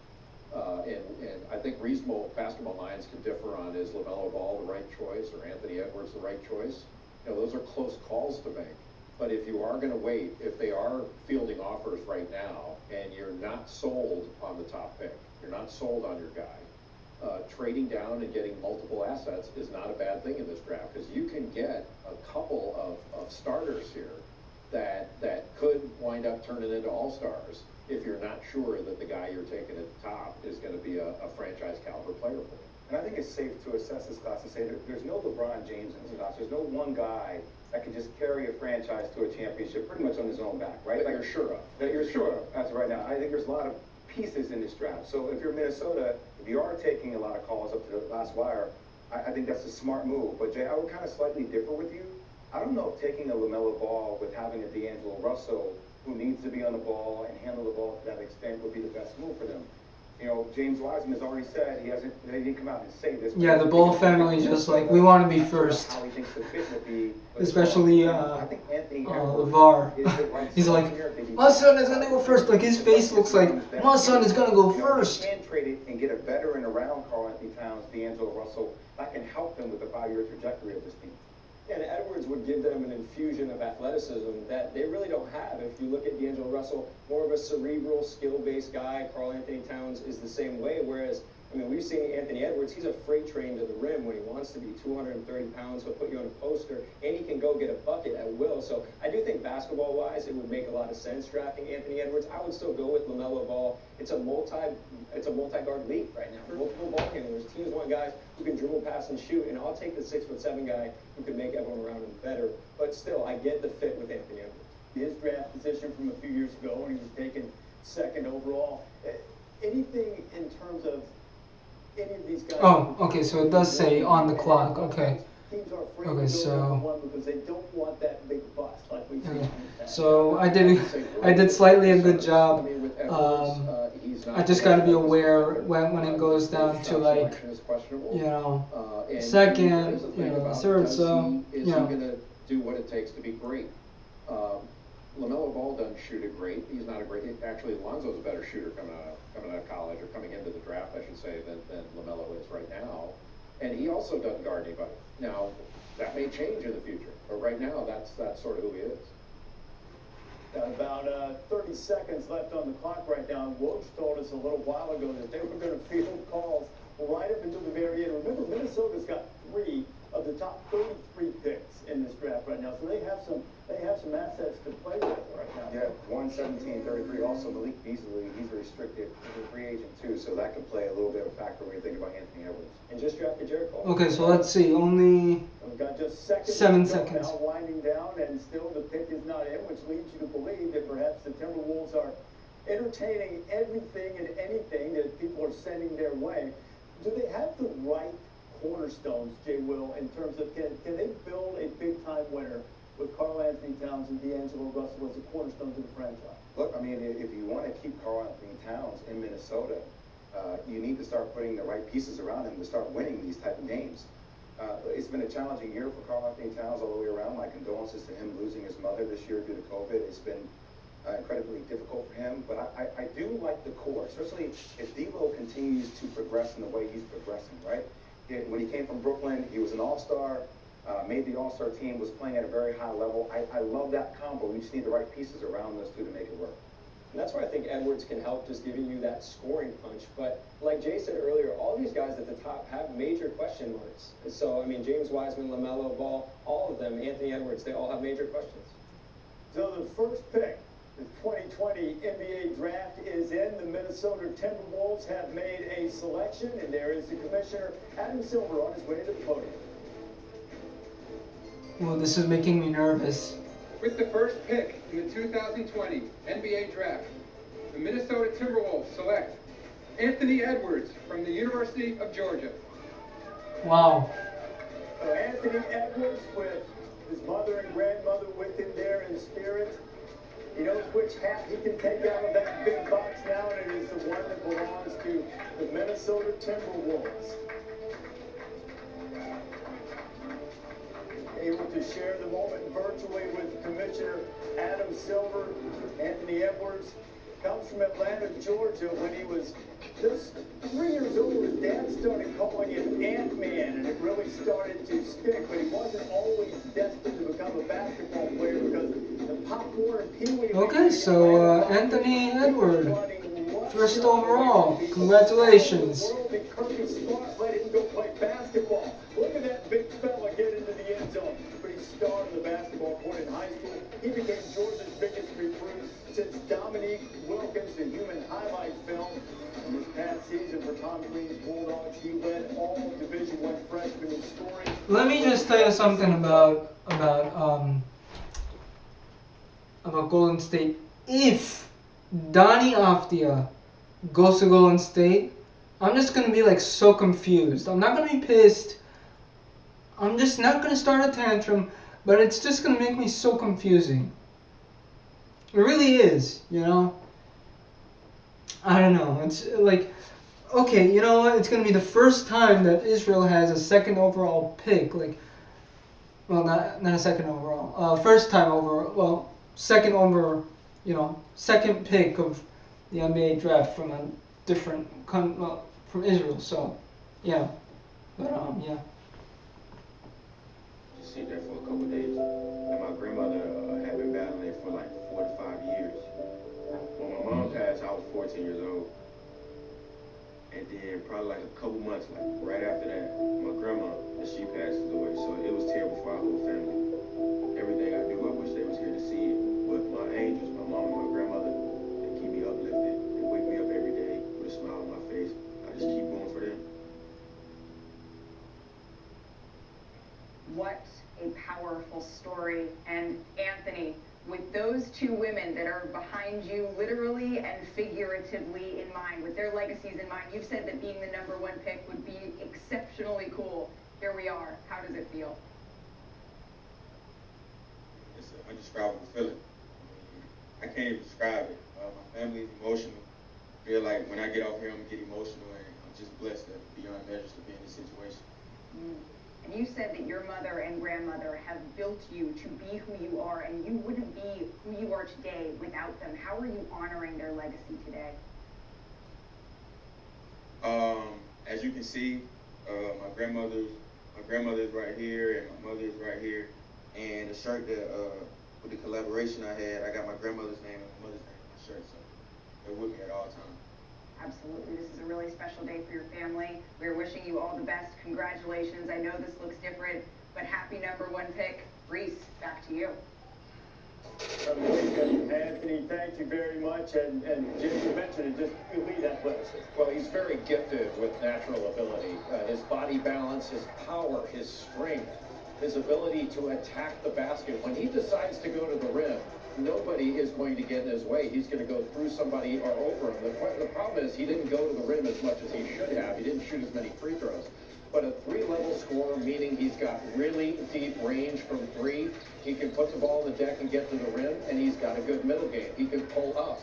And I think reasonable basketball minds can differ on, is LaMelo Ball the right choice or Anthony Edwards the right choice? You know, those are close calls to make. But if you are going to wait, if they are fielding offers right now and you're not sold on the top pick, you're not sold on your guy, trading down and getting multiple assets is not a bad thing in this draft, because you can get a couple of starters here that could wind up turning into all-stars if you're not sure that the guy you're taking at the top is going to be a franchise caliber player for you. And I think it's safe to assess this class and say there's no LeBron James in this class. There's no one guy that can just carry a franchise to a championship pretty much on his own back, right? That you're sure of. That you're sure of. As of right now, I think there's a lot of pieces in this draft. So if you're Minnesota, if you are taking a lot of calls up to the last wire, I think that's a smart move. But Jay, I would kind of slightly differ with you. I don't know if taking a LaMelo Ball with having a D'Angelo Russell who needs to be on the ball and handle the ball to that extent would be the best move for them. You know, James Wiseman has already said he didn't come out and say this. Yeah, the Ball family just like, we want to be first. How he thinks the fit will be. Especially I think Anthony LeVar. He's like, my son is gonna go first. Like his face looks like, my son is gonna go first. You can trade it and get a veteran around Karl Anthony Towns, D'Angelo Russell, that can help them with the 5-year trajectory of this team. And Edwards would give them an infusion of athleticism that they really don't have. If you look at D'Angelo Russell, more of a cerebral, skill-based guy. Karl Anthony Towns is the same way, whereas I mean, we've seen Anthony Edwards, he's a freight train to the rim when he wants to be 230 pounds. He'll put you on a poster, and he can go get a bucket at will. So I do think basketball-wise, it would make a lot of sense drafting Anthony Edwards. I would still go with LaMelo Ball. It's a multi-guard league right now. Multiple ball handlers. Teams want guys who can dribble, pass, and shoot, and I'll take the 6'7" guy who can make everyone around him better. But still, I get the fit with Anthony Edwards. His draft position from a few years ago when he was taken second overall. Anything in terms of any of these guys? Oh, okay, so it does say on the clock, okay. Teams are afraid Okay, to go so- number one because they don't want that big bust like we've seen in Okay. the past. So I did slightly a good job. I just got to be aware when it goes down to like, you know, second, you know, third. So Is you he know, going to do what it takes to be great? LaMelo Ball doesn't shoot it great. He's not a great. Actually, Lonzo's a better shooter coming out of college, or coming into the draft, I should say, than LaMelo is right now. And he also doesn't guard anybody. Now, that may change in the future, but right now, that's sort of who he is. Got about 30 seconds left on the clock right now. Woj told us a little while ago that they were going to field calls right up until the very end. Remember, Minnesota's got 3 of the top 33 picks in this draft right now, so they have some assets to play with right now. Yeah, 117-33. Also, Malik Beasley, he's restricted. He's a free agent too, so that could play a little bit of a factor when you think about Anthony Edwards. And just drafted Jared Cole. okay. So let's see. Only We've got just seconds 7 to go seconds. now, winding down, and still the pick is not in, which leads you to believe that perhaps the Timberwolves are entertaining everything and anything that people are sending their way. Do they have the right cornerstones, Jay Will, in terms of can they build a big-time winner with Karl Anthony Towns and D'Angelo Russell as a cornerstone to the franchise? Look, I mean, if you want to keep Karl Anthony Towns in Minnesota, you need to start putting the right pieces around him to start winning these type of games. It's been a challenging year for Karl Anthony Towns all the way around. My condolences to him losing his mother this year due to COVID. It's been incredibly difficult for him, but I do like the core, especially if D'Lo continues to progress in the way he's progressing, right? When he came from Brooklyn, he was an all-star, made the all-star team, was playing at a very high level. I love that combo. We just need the right pieces around those two to make it work. And that's why I think Edwards can help, just giving you that scoring punch. But like Jay said earlier, all these guys at the top have major question marks. So, I mean, James Wiseman, LaMelo Ball, all of them, Anthony Edwards, they all have major questions. So the first pick, the 2020 NBA draft is in. The Minnesota Timberwolves have made a selection, and there is the commissioner, Adam Silver, on his way to the podium. well, this is making me nervous. With the first pick in the 2020 NBA Draft, the Minnesota Timberwolves select Anthony Edwards from the University of Georgia. Wow. So Anthony Edwards, with his mother and grandmother with him there in spirit. He knows which hat he can take out of that big box now, and it is the one that belongs to the Minnesota Timberwolves. Able to share the moment virtually with Commissioner Adam Silver. Anthony Edwards comes from Atlanta, Georgia. When he was just 3 years old, his dad started calling him Ant-Man, and it really started to stick. But he wasn't always destined to become a basketball player because the Pop Warner Pee Wee. Okay, so Anthony Edwards, first overall. Congratulations. Kirby Smart let him go play basketball. Look at that big fella get into the end zone. But he starred in the basketball court in high school. He became Georgia's biggest recruit since Dominique Wilkins, the human highlight film. In this past season for Tom Green's Bulldogs, he led all Division I freshmen in scoring. Let me just tell you something about Golden State. If Donnie Afdia goes to Golden State, I'm just gonna be like so confused. I'm not gonna be pissed. I'm just not gonna start a tantrum, but it's just gonna make me so confusing. It really is, you know. I don't know. It's like, okay, you know what? It's gonna be the first time that Israel has a second overall pick. Like, well, not a second overall. First time over. Well, second over. You know, second pick of the NBA draft from a different from Israel. So, yeah. But yeah. Just stayed there for a couple days. And my grandmother had been battling it for like 4 to 5 years. When my mom passed, I was 14 years old. And then probably like a couple months, like right after that, my grandma, she passes away. So it was terrible for our whole family. Everything I do, I wish they was here to see it. But my angels, my mom and my grandmother, they keep me uplifted. They wake me up every day with a smile on my face. I just keep going for them. What a powerful story. And Anthony, with those two women that are behind you literally and figuratively in mind, with their legacies in mind, you've said that being the #1 pick would be exceptionally cool. Here we are. How does it feel? It's an indescribable feeling. I can't even describe it. My family is emotional. I feel like when I get off here, I'm going to get emotional, and I'm just blessed beyond measures to be in this situation. And you said that your mother and grandmother have built you to be who you are, and you wouldn't be who you are today without them. How are you honoring their legacy today? As you can see, my grandmother's right here, and my mother is right here. And the shirt that with the collaboration I had, I got my grandmother's name and my mother's name on my shirt, so they're with me at all times. Absolutely. This is a really special day for your family. We're wishing you all the best. Congratulations. I know this looks different, but happy #1 pick. Reese, back to you. Anthony, thank you very much. And Jim, you mentioned it, just elite athleticism. Well, he's very gifted with natural ability. His body balance, his power, his strength, his ability to attack the basket. When he decides to go to the rim, nobody is going to get in his way. He's going to go through somebody or over him. The problem is he didn't go to the rim as much as he should have. He didn't shoot as many free throws. But a 3-level scorer, meaning he's got really deep range from 3. He can put the ball on the deck and get to the rim, and he's got a good middle game. He can pull up.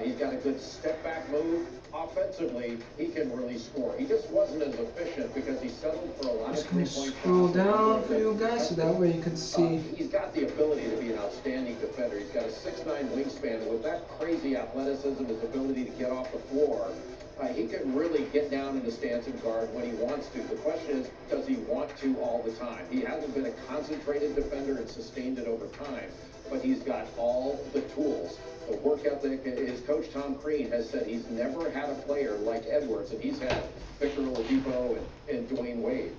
He's got a good step-back move. Offensively, he can really score. He just wasn't as efficient because he settled for a lot of three-point shots. Scroll down for you guys so that way you can see. He's got the ability to be an outstanding defender. He's got a 6'9" wingspan, and with that crazy athleticism, his ability to get off the floor, he can really get down in the stance and guard when he wants to. The question is, does he want to all the time? He hasn't been a concentrated defender and sustained it over time, but he's got all the tools. The work ethic, his coach Tom Crean has said he's never had a player like Edwards, and he's had Victor Oladipo and Dwayne Wade.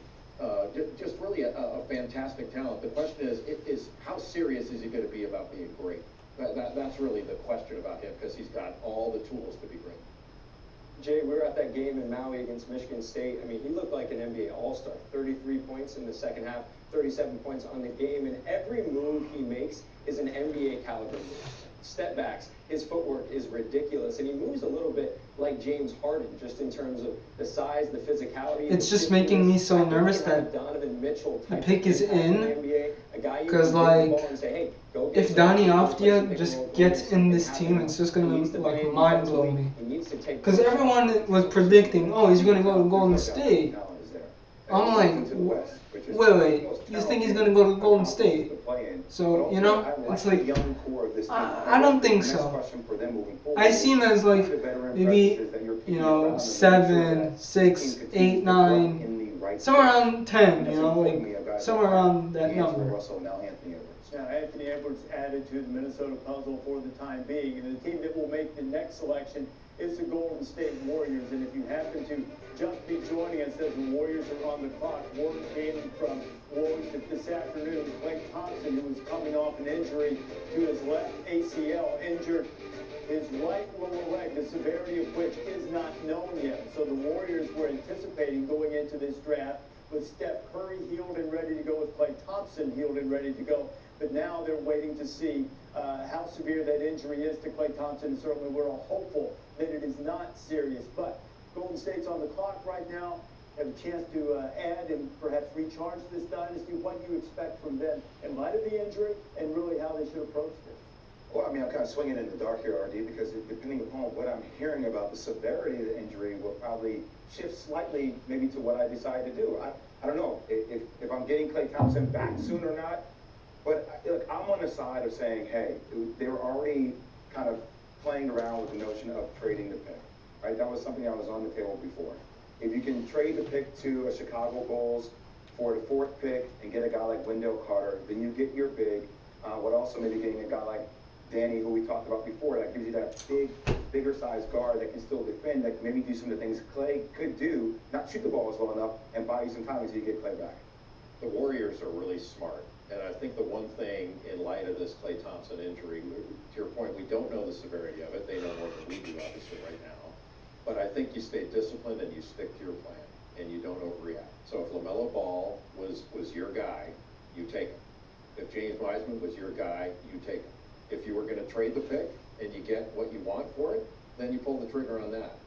Just really a fantastic talent. The question is how serious is he going to be about being great? That's really the question about him, because he's got all the tools to be great. Jay, we were at that game in Maui against Michigan State. I mean, he looked like an NBA All-Star. 33 points in the second half, 37 points on the game, and every move he makes is an NBA caliber move. Step backs, his footwork is ridiculous, and he moves a little bit like James Harden, just in terms of the size, the physicality. It's just making me so nervous that the pick is in, because like, if Donny Avdija just gets in this team, it's just gonna like mind blow me. Because everyone was predicting, oh, he's gonna go to Golden State. I'm like, wait, you think he's gonna go to Golden State? So, you know, it's like, I don't think so. I see him as like, maybe, you know, 7, 6, 8, 9, somewhere around 10, you know, like, somewhere around that number. Now, Anthony Edwards added to the Minnesota puzzle for the time being, and the team that will make the next selection is the Golden State Warriors. And if you happen to just be joining us as the Warriors are on the clock, word came from Warriors this afternoon. Klay Thompson, who was coming off an injury to his left ACL, injured his right lower leg, the severity of which is not known yet. So the Warriors were anticipating going into this draft with Steph Curry healed and ready to go, with Klay Thompson healed and ready to go. But now they're waiting to see how severe that injury is to Klay Thompson. And certainly we're all hopeful that it is not serious. But Golden State's on the clock right now. Have a chance to add and perhaps recharge this dynasty. What do you expect from them in light of the injury, and really how they should approach this? Well, I mean, I'm kind of swinging in the dark here, RD, because depending upon what I'm hearing about the severity of the injury will probably shift slightly maybe to what I decide to do. I don't know if I'm getting Klay Thompson back soon or not. But look, I'm on the side of saying, hey, they were already kind of playing around with the notion of trading the pick, right? That was something that was on the table before. If you can trade the pick to a Chicago Bulls for the 4th pick and get a guy like Wendell Carter, then you get your big, with also maybe getting a guy like Danny, who we talked about before, that gives you that bigger size guard that can still defend, that can maybe do some of the things Clay could do, not shoot the ball as well enough, and buy you some time until you get Clay back. The Warriors are really smart. And I think the one thing in light of this Klay Thompson injury, to your point, we don't know the severity of it. They know more than we do, obviously, right now. But I think you stay disciplined and you stick to your plan and you don't overreact. So if LaMelo Ball was your guy, you take him. If James Wiseman was your guy, you take him. If you were going to trade the pick and you get what you want for it, then you pull the trigger on that.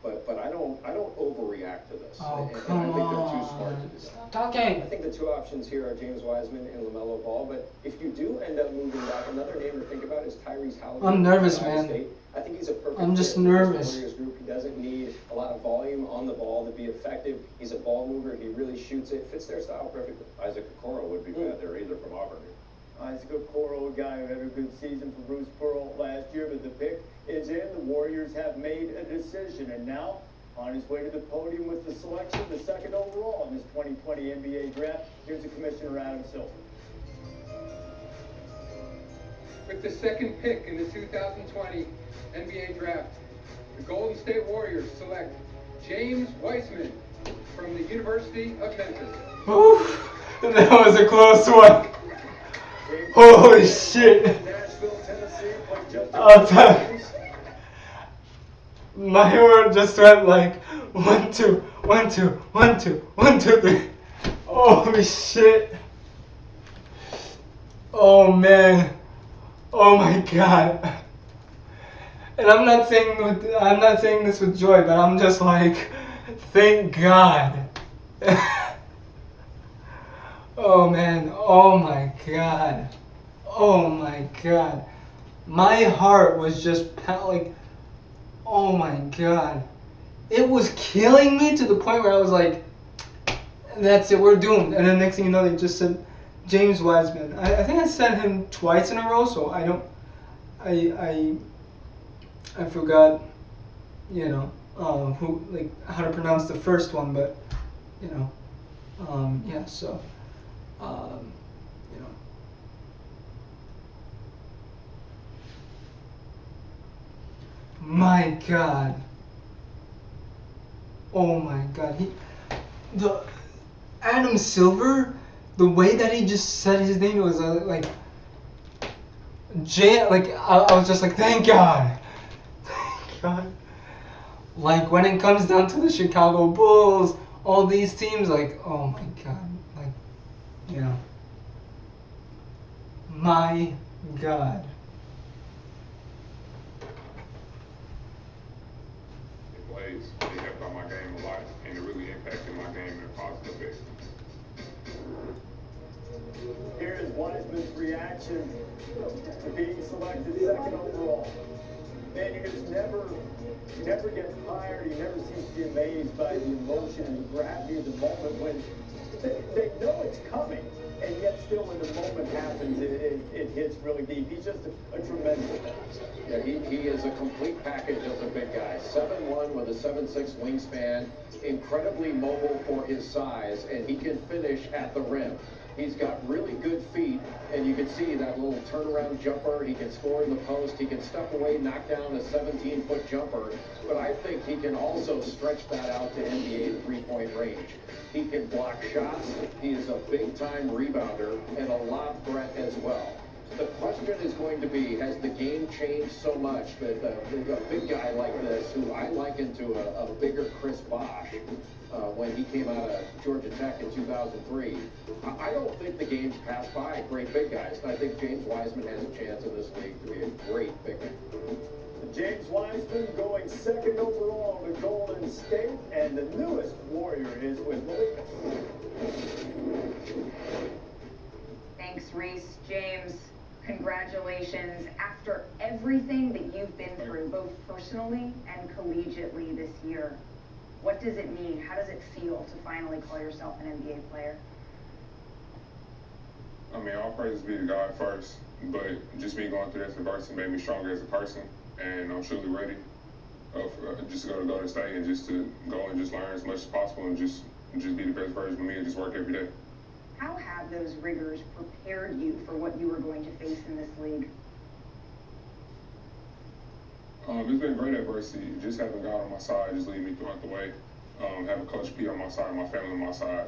But I don't overreact to this. Oh, and come I think they're on. too smart to do that. Stop talking. I think the two options here are James Wiseman and LaMelo Ball, but if you do end up moving back, another name to think about is Tyrese Halliburton. I'm nervous, from Ohio man. State. I think he's a perfect I'm just fit for this nervous. Warriors group. He doesn't need a lot of volume on the ball to be effective. He's a ball mover. He really shoots it. Fits their style perfectly. Isaac Okoro would be bad there either from Auburn. Isaac Okoro, a guy who had a good season for Bruce Pearl last year, but the pick is in. The Warriors have made a decision, and now on his way to the podium with the selection, the second overall in this 2020 NBA draft. Here's the Commissioner Adam Silver. With the second pick in the 2020 NBA draft, the Golden State Warriors select James Wiseman from the University of Memphis. Oof, that was a close one. Holy shit. Nashville, Tennessee, played just I'll tell you. My word just went like 1, 2, 1, 2, 1, 2, 1, 2, 3. Holy shit. Oh man. Oh my god. And I'm not saying this with joy, but I'm just like, thank God. Oh man. Oh my god. Oh my god. My heart was just like, oh my god. It was killing me to the point where I was like, that's it, we're doomed. And then next thing you know, they just said James Wiseman. I think I said him twice in a row, so I don't, I forgot, you know, who, like, how to pronounce the first one, but, you know, yeah, so, you know. My God. Oh my God. The Adam Silver, the way that he just said his name was like I was just like, thank God. Thank God. Like when it comes down to the Chicago Bulls, all these teams, like, oh my God. Like, you know. My God. Plays. It helped out my game a lot, and it really impacted my game in a positive way. Here is Wiseman's reaction to being selected second overall. Man, you never get tired. You never seem to be amazed by the emotion and the gravity of the moment when they know it's coming, and yet still when the moment happens, it hits really deep. He's just a tremendous man. Yeah, he is a complete package as a big guy. 7'1" with a 7'6" wingspan, incredibly mobile for his size, and he can finish at the rim. He's got really good feet, and you can see that little turnaround jumper. He can score in the post. He can step away, knock down a 17-foot jumper. But I think he can also stretch that out to NBA three-point range. He can block shots. He is a big-time rebounder and a lob threat as well. The question is going to be, has the game changed so much that a big guy like this, who I liken to a bigger Chris Bosh when he came out of Georgia Tech in 2003, I don't think the game's passed by great big guys. And I think James Wiseman has a chance in this league to be a great big man. James Wiseman going second overall to Golden State, and the newest Warrior is with Malika. Thanks, Reese. James, congratulations. After everything that you've been through, both personally and collegiately this year, what does it mean? How does it feel to finally call yourself an NBA player? I mean, all praises be to God first, but just me going through this adversity made me stronger as a person, and I'm truly ready just to go to Golden State and just to go and just learn as much as possible and just be the best version of me and just work every day. How have those rigors prepared you for what you were going to face in this league? It's been great adversity. Just having God on my side, just leading me throughout the way. Having Coach P on my side, my family on my side,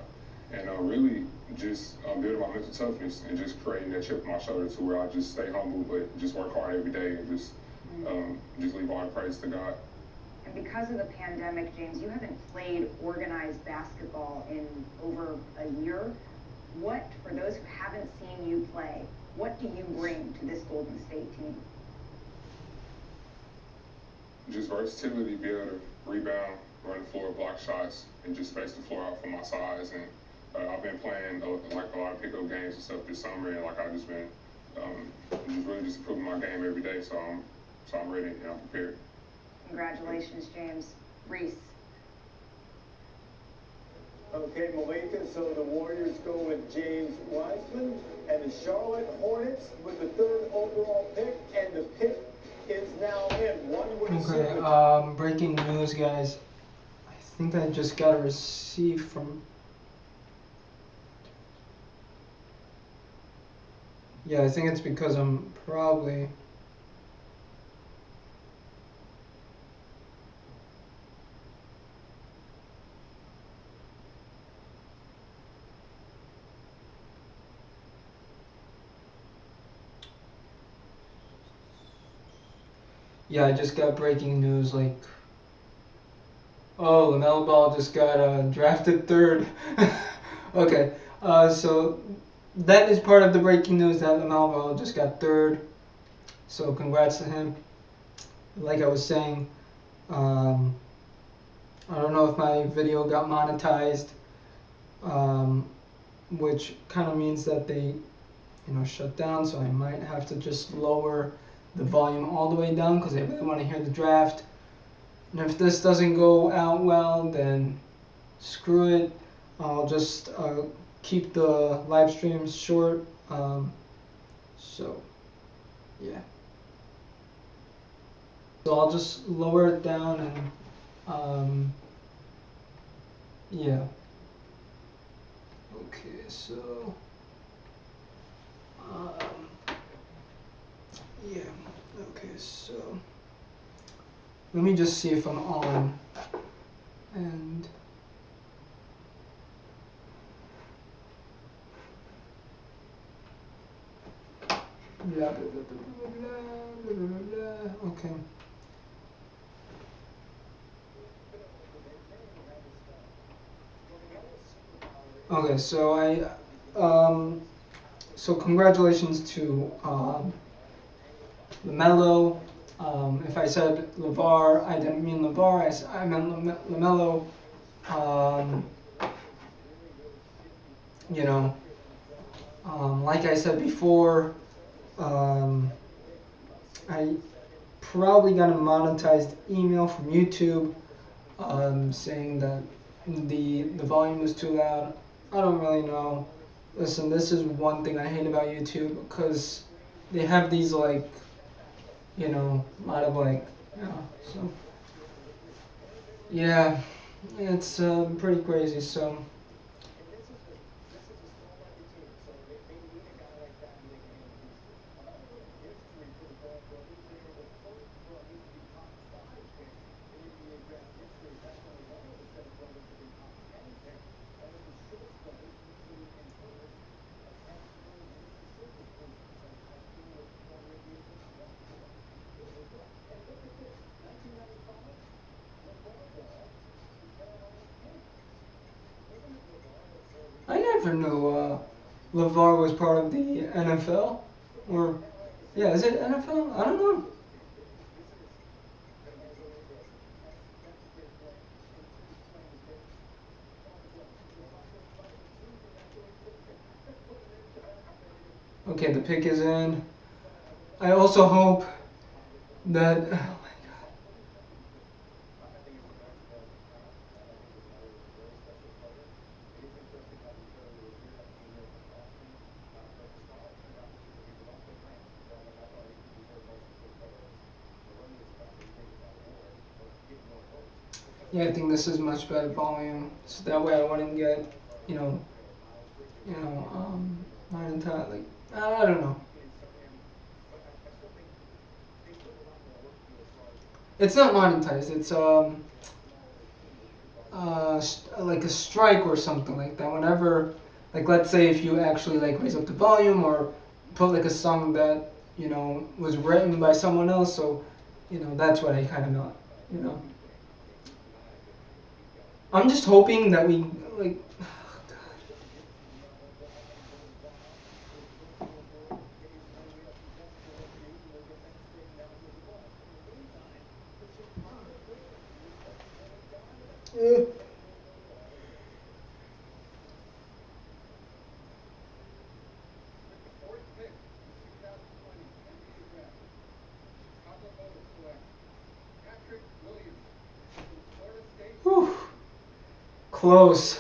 and really just building my mental toughness and just creating that chip on my shoulder to where I just stay humble, but just work hard every day and just leave all the praise to God. And because of the pandemic, James, you haven't played organized basketball in over a year. What, for those who haven't seen you play, what do you bring to this Golden State team? Just versatility, be able to rebound, run the floor, block shots, and just space the floor out for my size. And I've been playing like a lot of pickup games and stuff this summer, and like I've just been just really just improving my game every day. So I'm ready and I'm prepared. Congratulations, James. Reese. Okay, Malika, so the Warriors go with James Wiseman, and the Charlotte Hornets with the 3rd overall pick, and the pick is now in. Okay, breaking news, guys. I think I just got a receipt from... Yeah, I think it's because I'm probably... Yeah, I just got breaking news, like, oh, LaMelo Ball just got drafted 3rd. Okay, so that is part of the breaking news, that LaMelo Ball just got 3rd. So congrats to him. Like I was saying, I don't know if my video got monetized, which kind of means that they, shut down. So I might have to just lower the volume all the way down because I really want to hear the draft. And if this doesn't go out well, then screw it. I'll just keep the live streams short. So yeah. So I'll just lower it down and yeah. Okay, so yeah. Okay, so let me just see if I'm on, and blah blah blah blah blah blah blah blah. Okay. Okay, so so congratulations to LaMelo. If I said LeVar, I didn't mean LeVar. I meant LaMelo. Like I said before, I probably got a monetized email from YouTube saying that the volume was too loud. I don't really know. Listen, this is one thing I hate about YouTube, because they have these like, a lot of like, so yeah, it's pretty crazy. So I never knew LeVar was part of the NFL. Or, yeah, is it NFL? I don't know. Okay, the pick is in. I also hope that... Yeah, I think this is much better volume, so that way I wouldn't get, not entirely, I don't know. It's not monetized. It's like a strike or something like that. Whenever, like, let's say if you actually like raise up the volume or put like a song that was written by someone else, so that's what I kind of got. You know, I'm just hoping that we like. Eh. Whew. Close.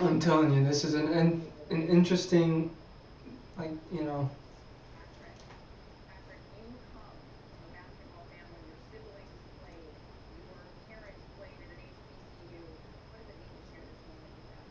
I'm telling you, this is an interesting, like, Patrick, you come from a basketball family. Your siblings played. Your parents played at an HBCU. What does it mean to share this moment with them?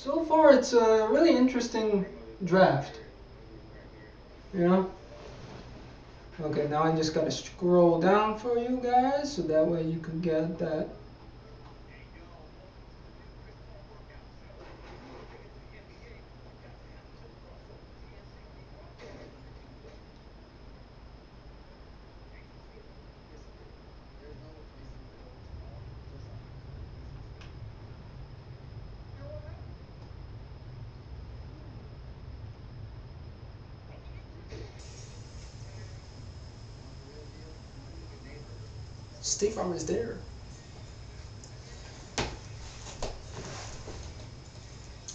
so far it's a really interesting draft. You know? Okay, now I just gotta scroll down for you guys so that way you can get that. State Farm is there.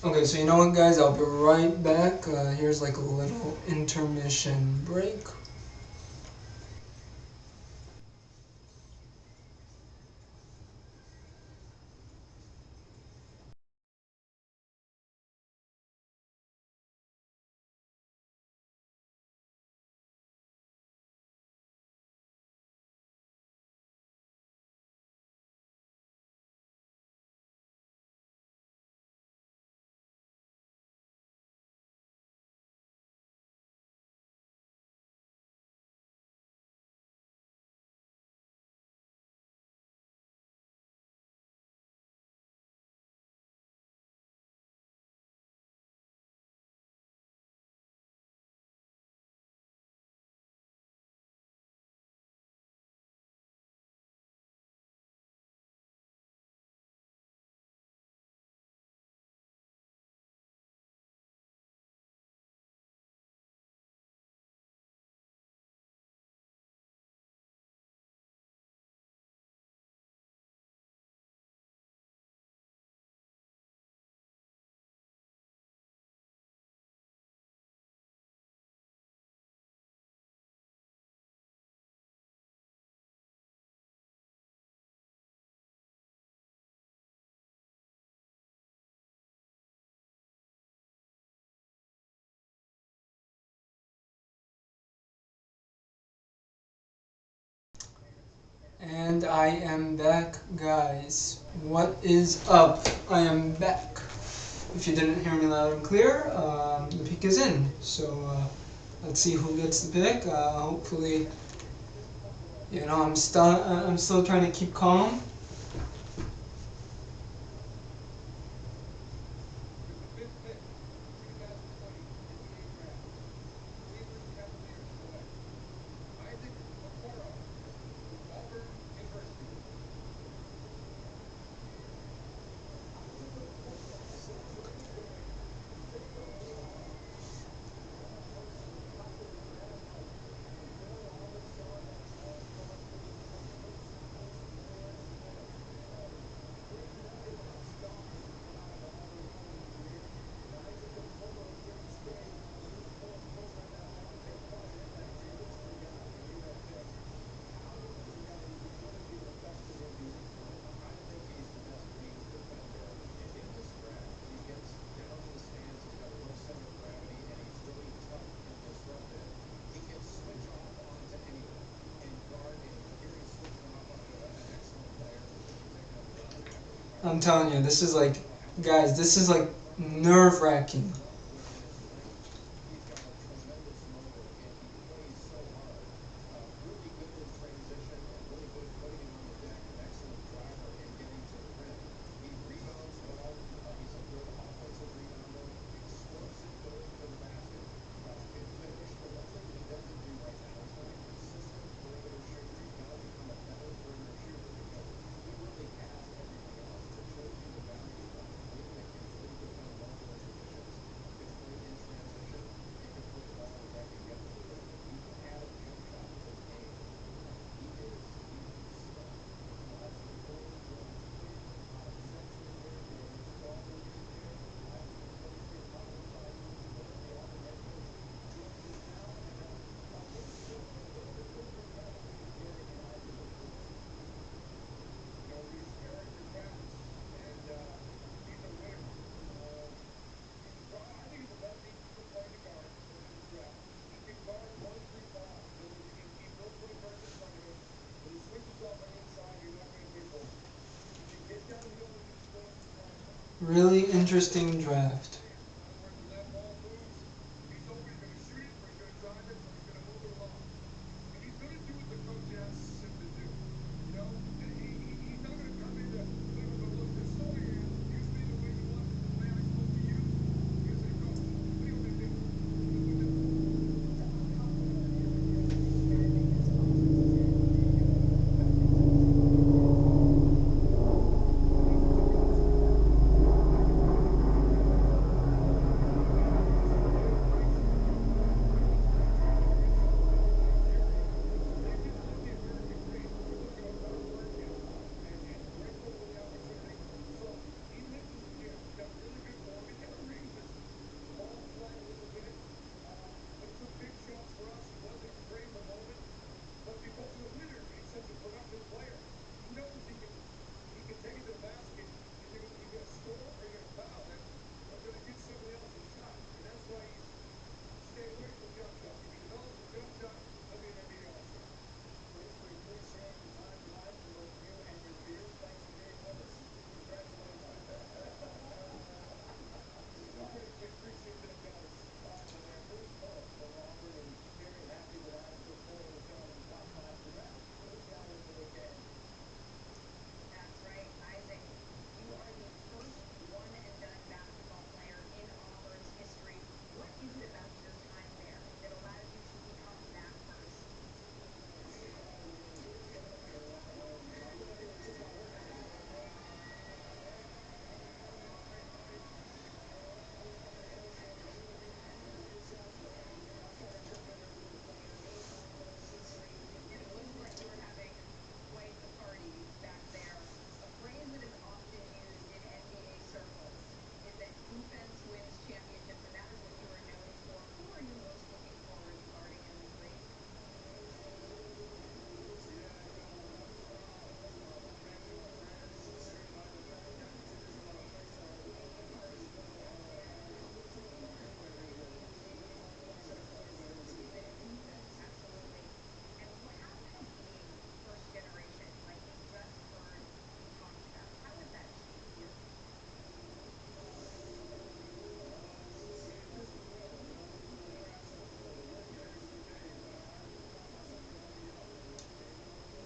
Okay, so you know what, guys? I'll be right back. Here's like a little intermission break. And I am back, guys. What is up? I am back. If you didn't hear me loud and clear, the pick is in. So let's see who gets the pick. Hopefully, you know, I'm still trying to keep calm. I'm telling you, this is like, guys, this is like nerve-wracking. Really interesting draft.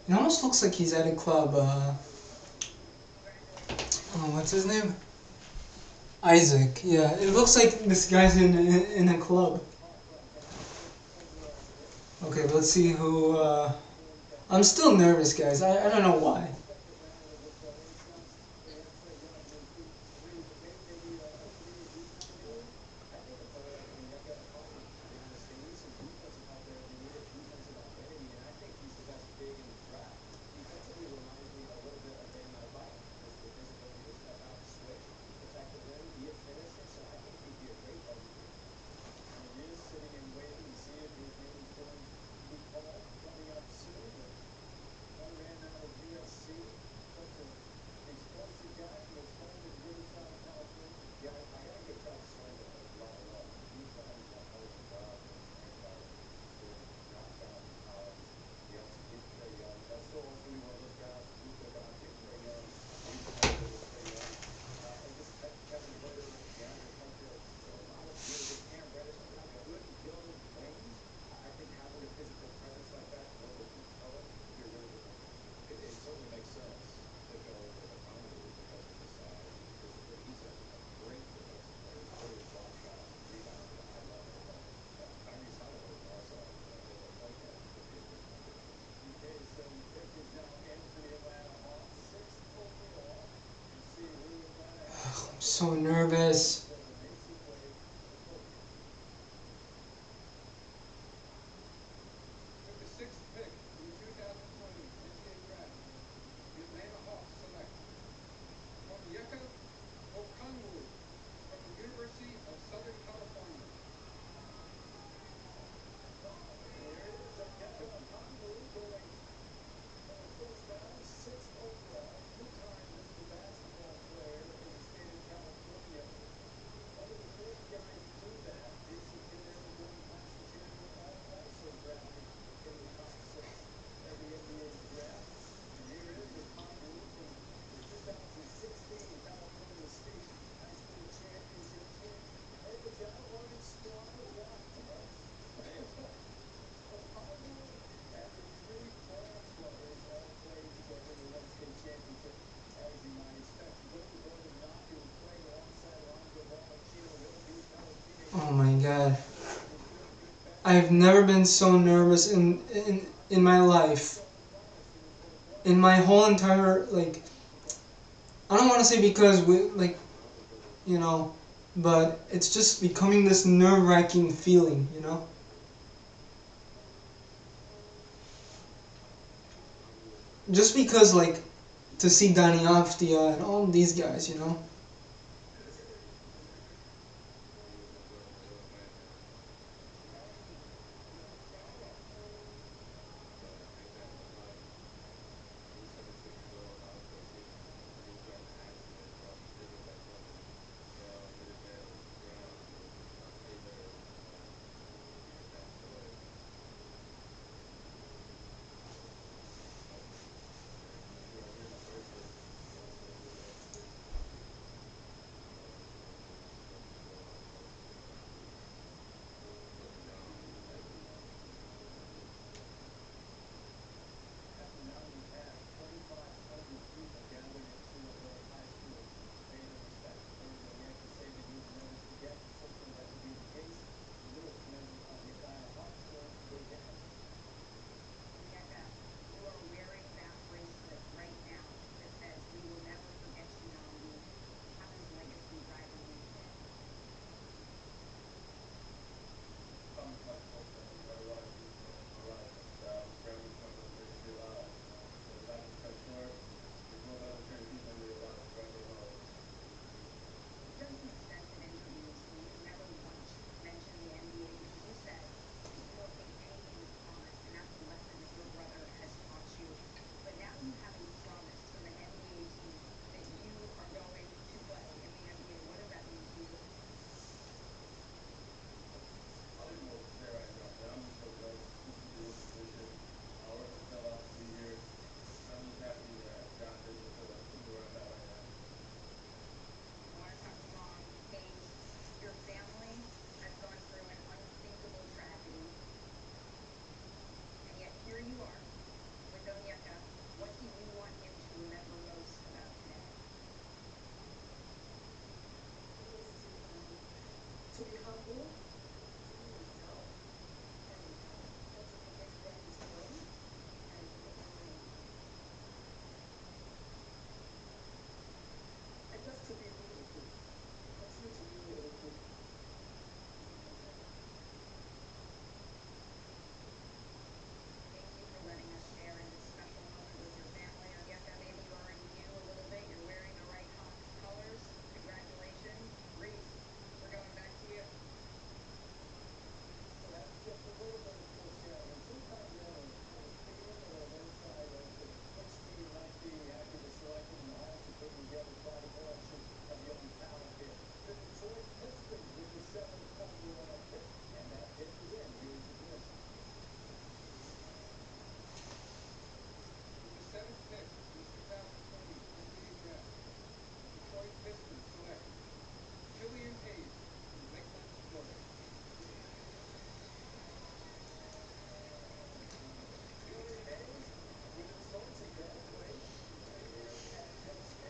It almost looks like he's at a club. Oh, what's his name? Isaac. Yeah, it looks like this guy's in a club. Okay, let's see who. I'm still nervous, guys. I don't know why. I'm so nervous. god. I've never been so nervous in my life. In my whole entire, like, I don't want to say because we, like, you know, but it's just becoming this nerve-wracking feeling, you know? Just because, like, to see Danny Aftia and all these guys, you know?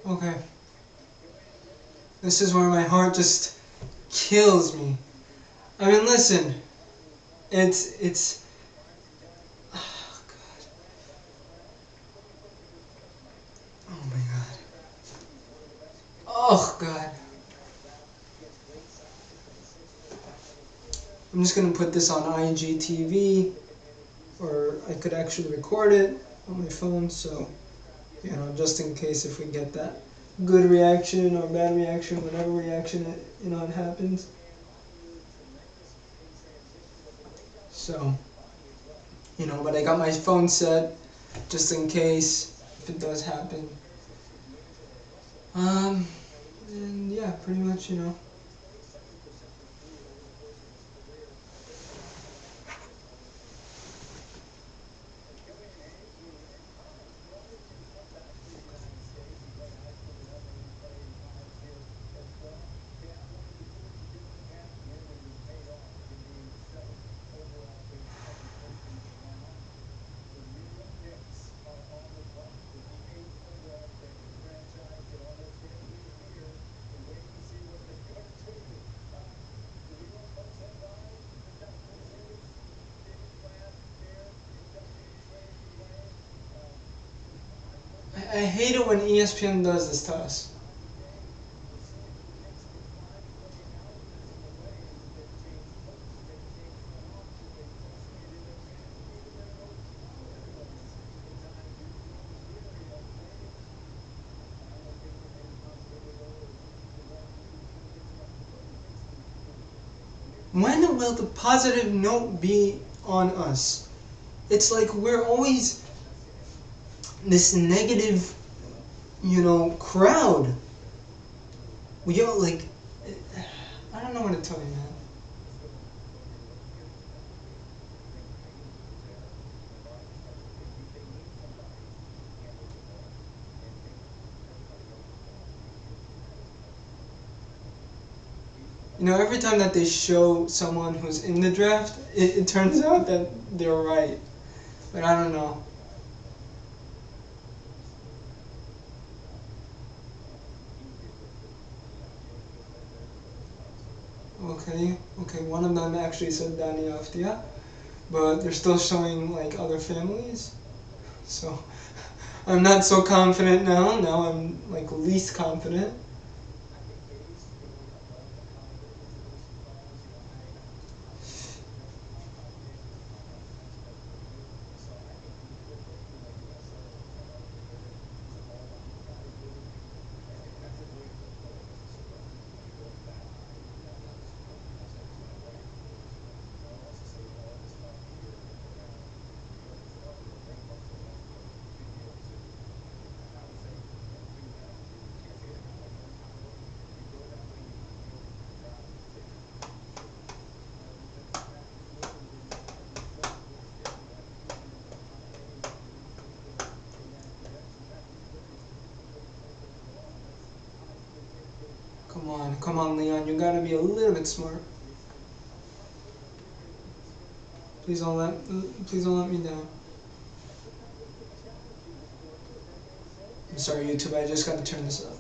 Okay. This is where my heart just kills me. I mean, listen. It's oh god. Oh my god. Oh god. I'm just gonna put this on IGTV, or I could actually record it on my phone, so, you know, just in case if we get that good reaction or bad reaction, whatever reaction it happens. So, but I got my phone set just in case if it does happen. And yeah, pretty much, I hate it when ESPN does this to us. When will the positive note be on us? It's like we're always this negative, crowd. We all like, I don't know what to tell you, man. Every time that they show someone who's in the draft, it turns out that they're right. But I don't know. Okay, one of them actually said Dani Avdija, but they're still showing like other families. So I'm not so confident now. Now I'm like least confident. Come on, Leon, you gotta be a little bit smart. Please don't let me down. I'm sorry, YouTube, I just gotta turn this up.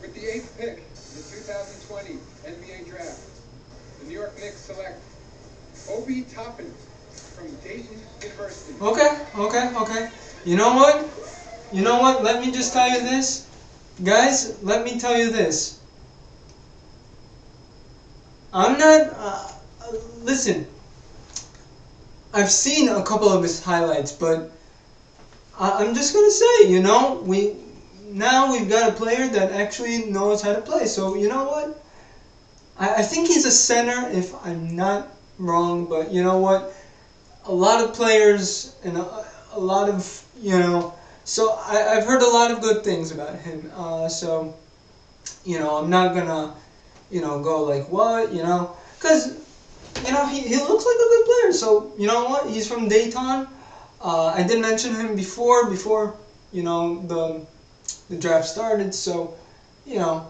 With the 8th pick in the 2020 NBA Draft, the New York Knicks select Obi Toppin from Dayton University. Okay. You know what? Let me just tell you this. Guys, let me tell you this. I'm not, listen, I've seen a couple of his highlights, but I'm just going to say, now we've got a player that actually knows how to play. So, you know what? I think he's a center, if I'm not wrong, but you know what? A lot of players and a lot of, so I've heard a lot of good things about him. So, I'm not going to, go like, what, because, he looks like a good player. So, you know what? He's from Dayton. I did mention him before, the draft started, so, yeah.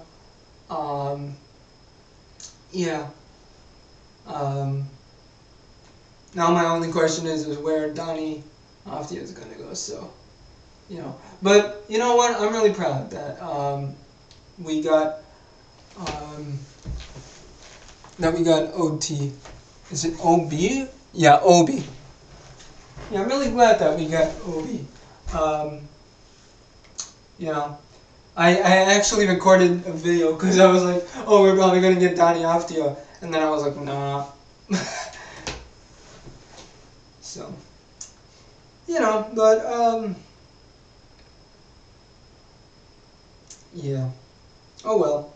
Now my only question is where Dani Avdija is going to go, so, But, you know what, I'm really proud that we got OT. Is it OB? Yeah, OB. Yeah, I'm really glad that we got Obi. I actually recorded a video because I was like, oh, we're probably going to get Dani Avdija. And then I was like, nah. So, you know, but, yeah. Oh well.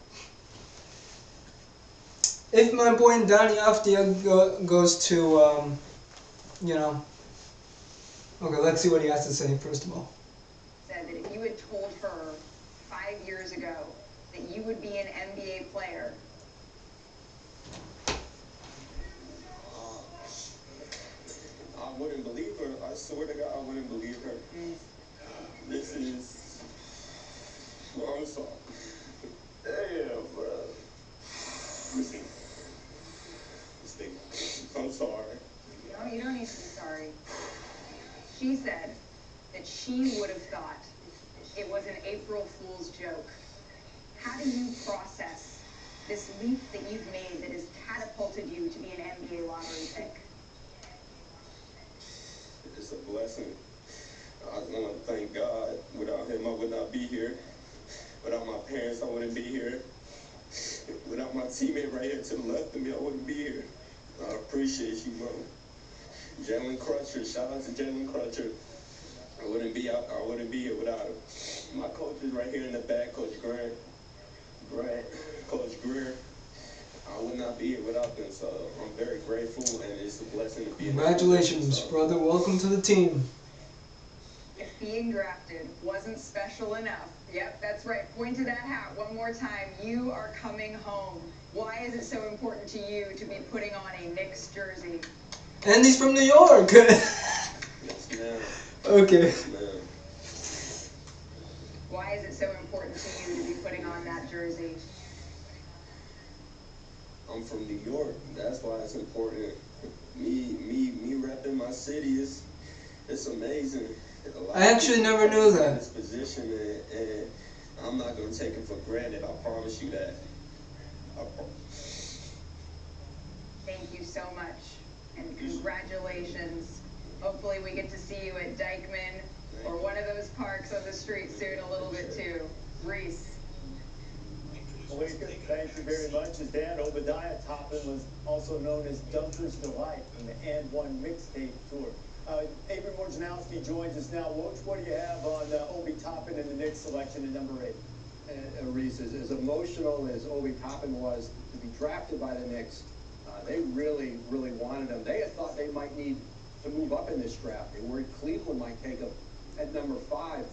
If my boy Donny Afdia goes to, you know, okay, let's see what he has to say first of all. Said that if you had told her 5 years ago that you would be an NBA player, I wouldn't believe her. I swear to God, I wouldn't believe her. This is... I'm sorry. Damn, bro. Listen. I'm sorry. no, you don't need to be sorry. She said that she would have thought it was an April Fool's joke. How do you process this leap that you've made that has catapulted you to be an NBA lottery pick? It's a blessing. I want to thank God. Without him, I would not be here. Without my parents, I wouldn't be here. Without my teammate right here to the left of me, I wouldn't be here. I appreciate you, bro. Jalen Crutcher, shout out to Jalen Crutcher. I wouldn't be here without him. My coach is right here in the back, Coach Grant, Coach Greer. I would not be here without them, so I'm very grateful, and it's a blessing to be. Congratulations, brother. Welcome to the team. If being drafted wasn't special enough, yep, that's right, point to that hat one more time, you are coming home. Why is it so important to you to be putting on a Knicks jersey? And he's from New York. Yes, ma'am. Okay. Yes, ma'am. Why is it so important to you to be putting on that jersey? I'm from New York. That's why it's important. Me repping my city is, it's amazing. I actually never knew that. This position, and I'm not gonna take it for granted. I promise you that. Thank you so much, and congratulations. Hopefully we get to see you at Dykeman or one of those parks on the street soon a little bit too. Reese. Malika, thank you very much. His dad, Obadiah Toppin, was also known as Dunker's Delight from the And One mixtape tour. Avery Wojnarowski joins us now. Woj, what do you have on Obi Toppin and the Knicks selection at number 8? Reese, as emotional as Obi Toppin was to be drafted by the Knicks, they really wanted him. They had thought they might need to move up in this draft. They worried Cleveland might take him at number 5.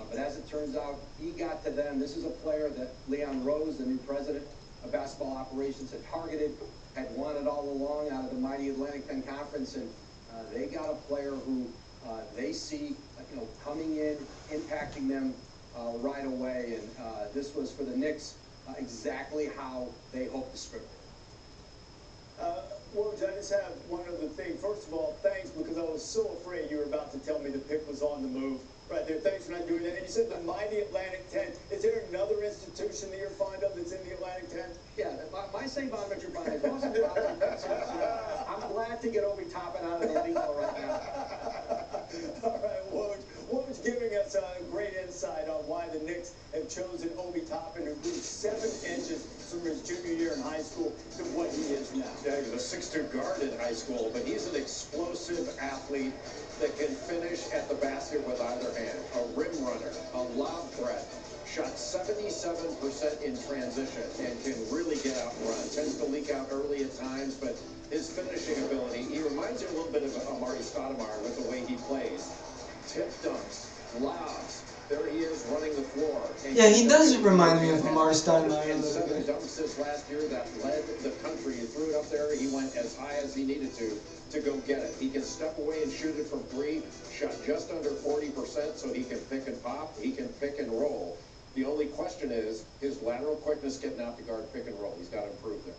But as it turns out, he got to them. This is a player that Leon Rose, the new president of basketball operations, had targeted, had wanted all along out of the mighty Atlantic 10 Conference, and they got a player who they see, coming in, impacting them right away. And this was for the Knicks exactly how they hoped to script it. Woj, I just have one other thing. First of all, thanks, because I was so afraid you were about to tell me the pick was on the move. Right there, thanks for not doing that. And you said the mighty Atlantic 10. Is there another institution that you're fond of that's in the Atlantic 10? Yeah, my St. Bonaventure Bond is most I'm glad to get Obi Toppin out of the league right now. All right, Woj giving us a great insight on why the Knicks have chosen Obi Toppin, who grew 7 inches from his junior year in high school to what he is now. Yeah, he was a 6'2" guard in high school, but he's an explosive athlete that can finish at the basket with either hand. A rim runner, a lob threat, shot 77% in transition and can really get out and run. Tends to leak out early at times, but his finishing ability, he reminds you a little bit of Amar'e Stoudemire with the way he plays. Tip dunks, lobs. There he is running the floor. Yeah, he does remind me of Amar'e Stoudemire. And 7 dunks this last year that led the country. He threw it up there. He went as high as he needed to go get it. He can step away and shoot it from 3. Shot just under 40%, so he can pick and pop. He can pick and roll. The only question is his lateral quickness getting out to guard pick and roll. He's got to improve there.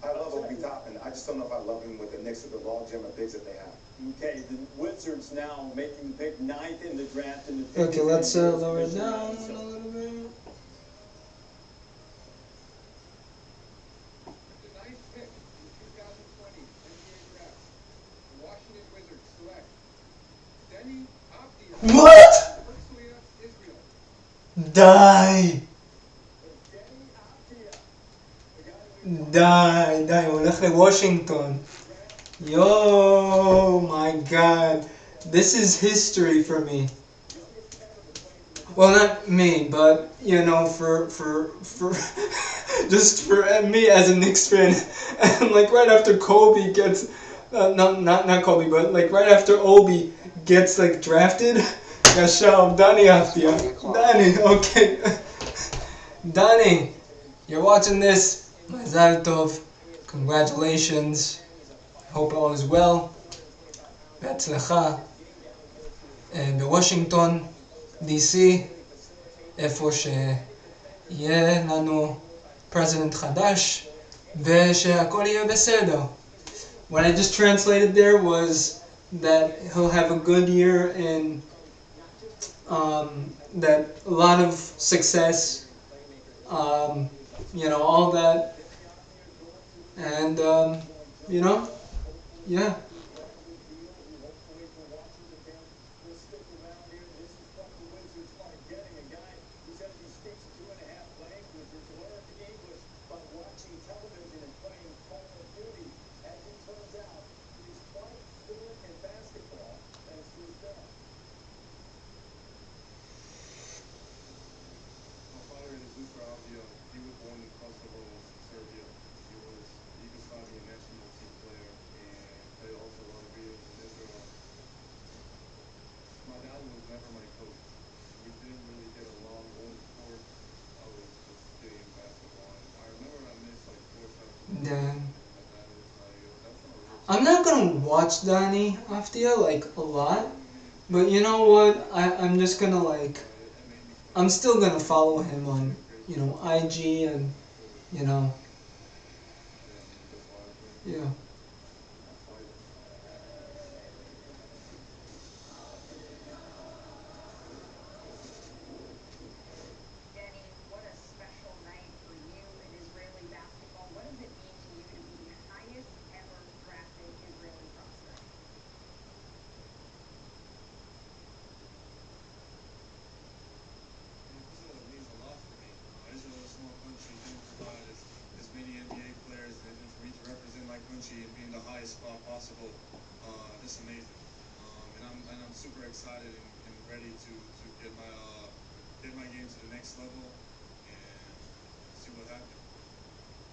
I love Obi Toppin. I just don't know if I love him with the Knicks of the log jam of bigs that they have. Okay, the Wizards now making the pick 9th in the draft. Okay, let's lower it down a little bit. The 9th pick in the 2020 NBA draft, the Washington Wizards select Deni Avdija. What? Herzliya, Israel. Die. די, הוא הולך לוושינגטון. Yo, my God. This is history for me. Well, not me, but, you know, for just for me as a Knicks fan. And, like, right after Kobe gets, not Kobe, but, like, right after Obi gets, like, drafted, Yashal, Danny Afia. Danny, okay. Danny, you're watching this. Mazal Tov. Congratulations. Hope all is well. בהצלחה. בוושינגטון, DC, איפה שיהיה לנו פרזידנט חדש, ושהכל יהיה בסדר. What I just translated there was that he'll have a good year and that a lot of success, you know, all that, and you know, yeah. I'm not gonna watch Danny Afdia like a lot, but you know what? I'm just gonna like, I'm still gonna follow him on, you know, IG and, you know, yeah. And be in the highest spot possible, this is amazing. And I'm super excited and ready to get my game to the next level and see what happens.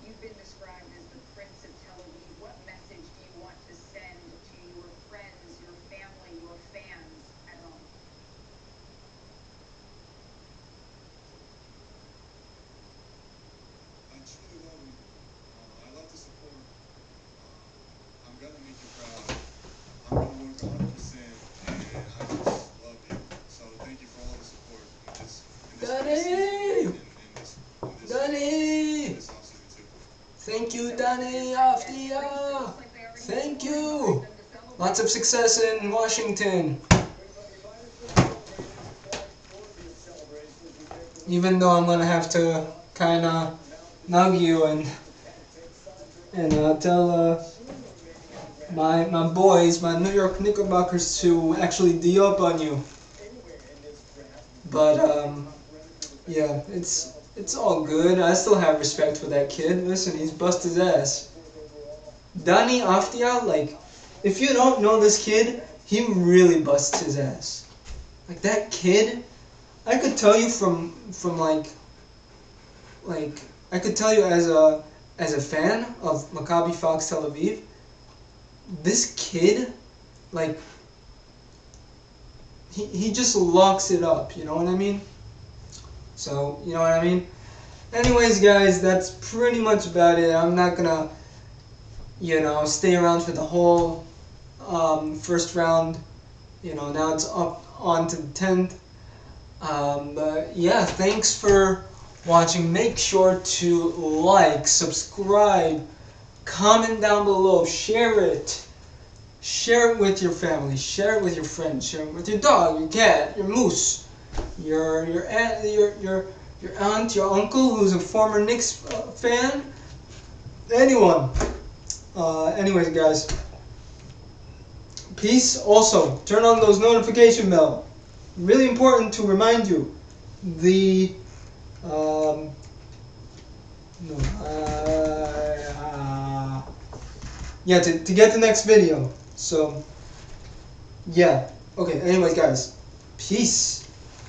You've been described as the Prince of Tel Aviv. What message do you want to send to your friends, your family, your fans at home? I truly love them. I love the support. I'm gonna make you proud. I'm gonna work 100%, and I just love you. So thank you for all the support in this Danny! offseason too. Thank you, Danny Afdia! Thank you! Lots of success in Washington. Even though I'm gonna have to kinda nug you and tell my boys, my New York Knickerbockers, to actually D up on you. But yeah, it's all good. I still have respect for that kid. Listen, he's bust his ass. Danny Afdia, like, if you don't know this kid, he really busts his ass. Like, that kid, I could tell you from like I could tell you as a fan of Maccabi Fox Tel Aviv, this kid, like, he just locks it up, you know what I mean? So, you know what I mean? Anyways, guys, that's pretty much about it. I'm not gonna, you know, stay around for the whole first round. You know, now it's up on to the 10th. But yeah, thanks for watching. Make sure to like, subscribe, comment down below, share it. Share it with your family, share it with your friends, share it with your dog, your cat, your moose, your aunt, your uncle who's a former Knicks fan, anyone. Anyways, guys, peace. Also, turn on those notification bell. Really important to remind you. The yeah, to get the next video. So, yeah. Okay, anyway, guys. Peace.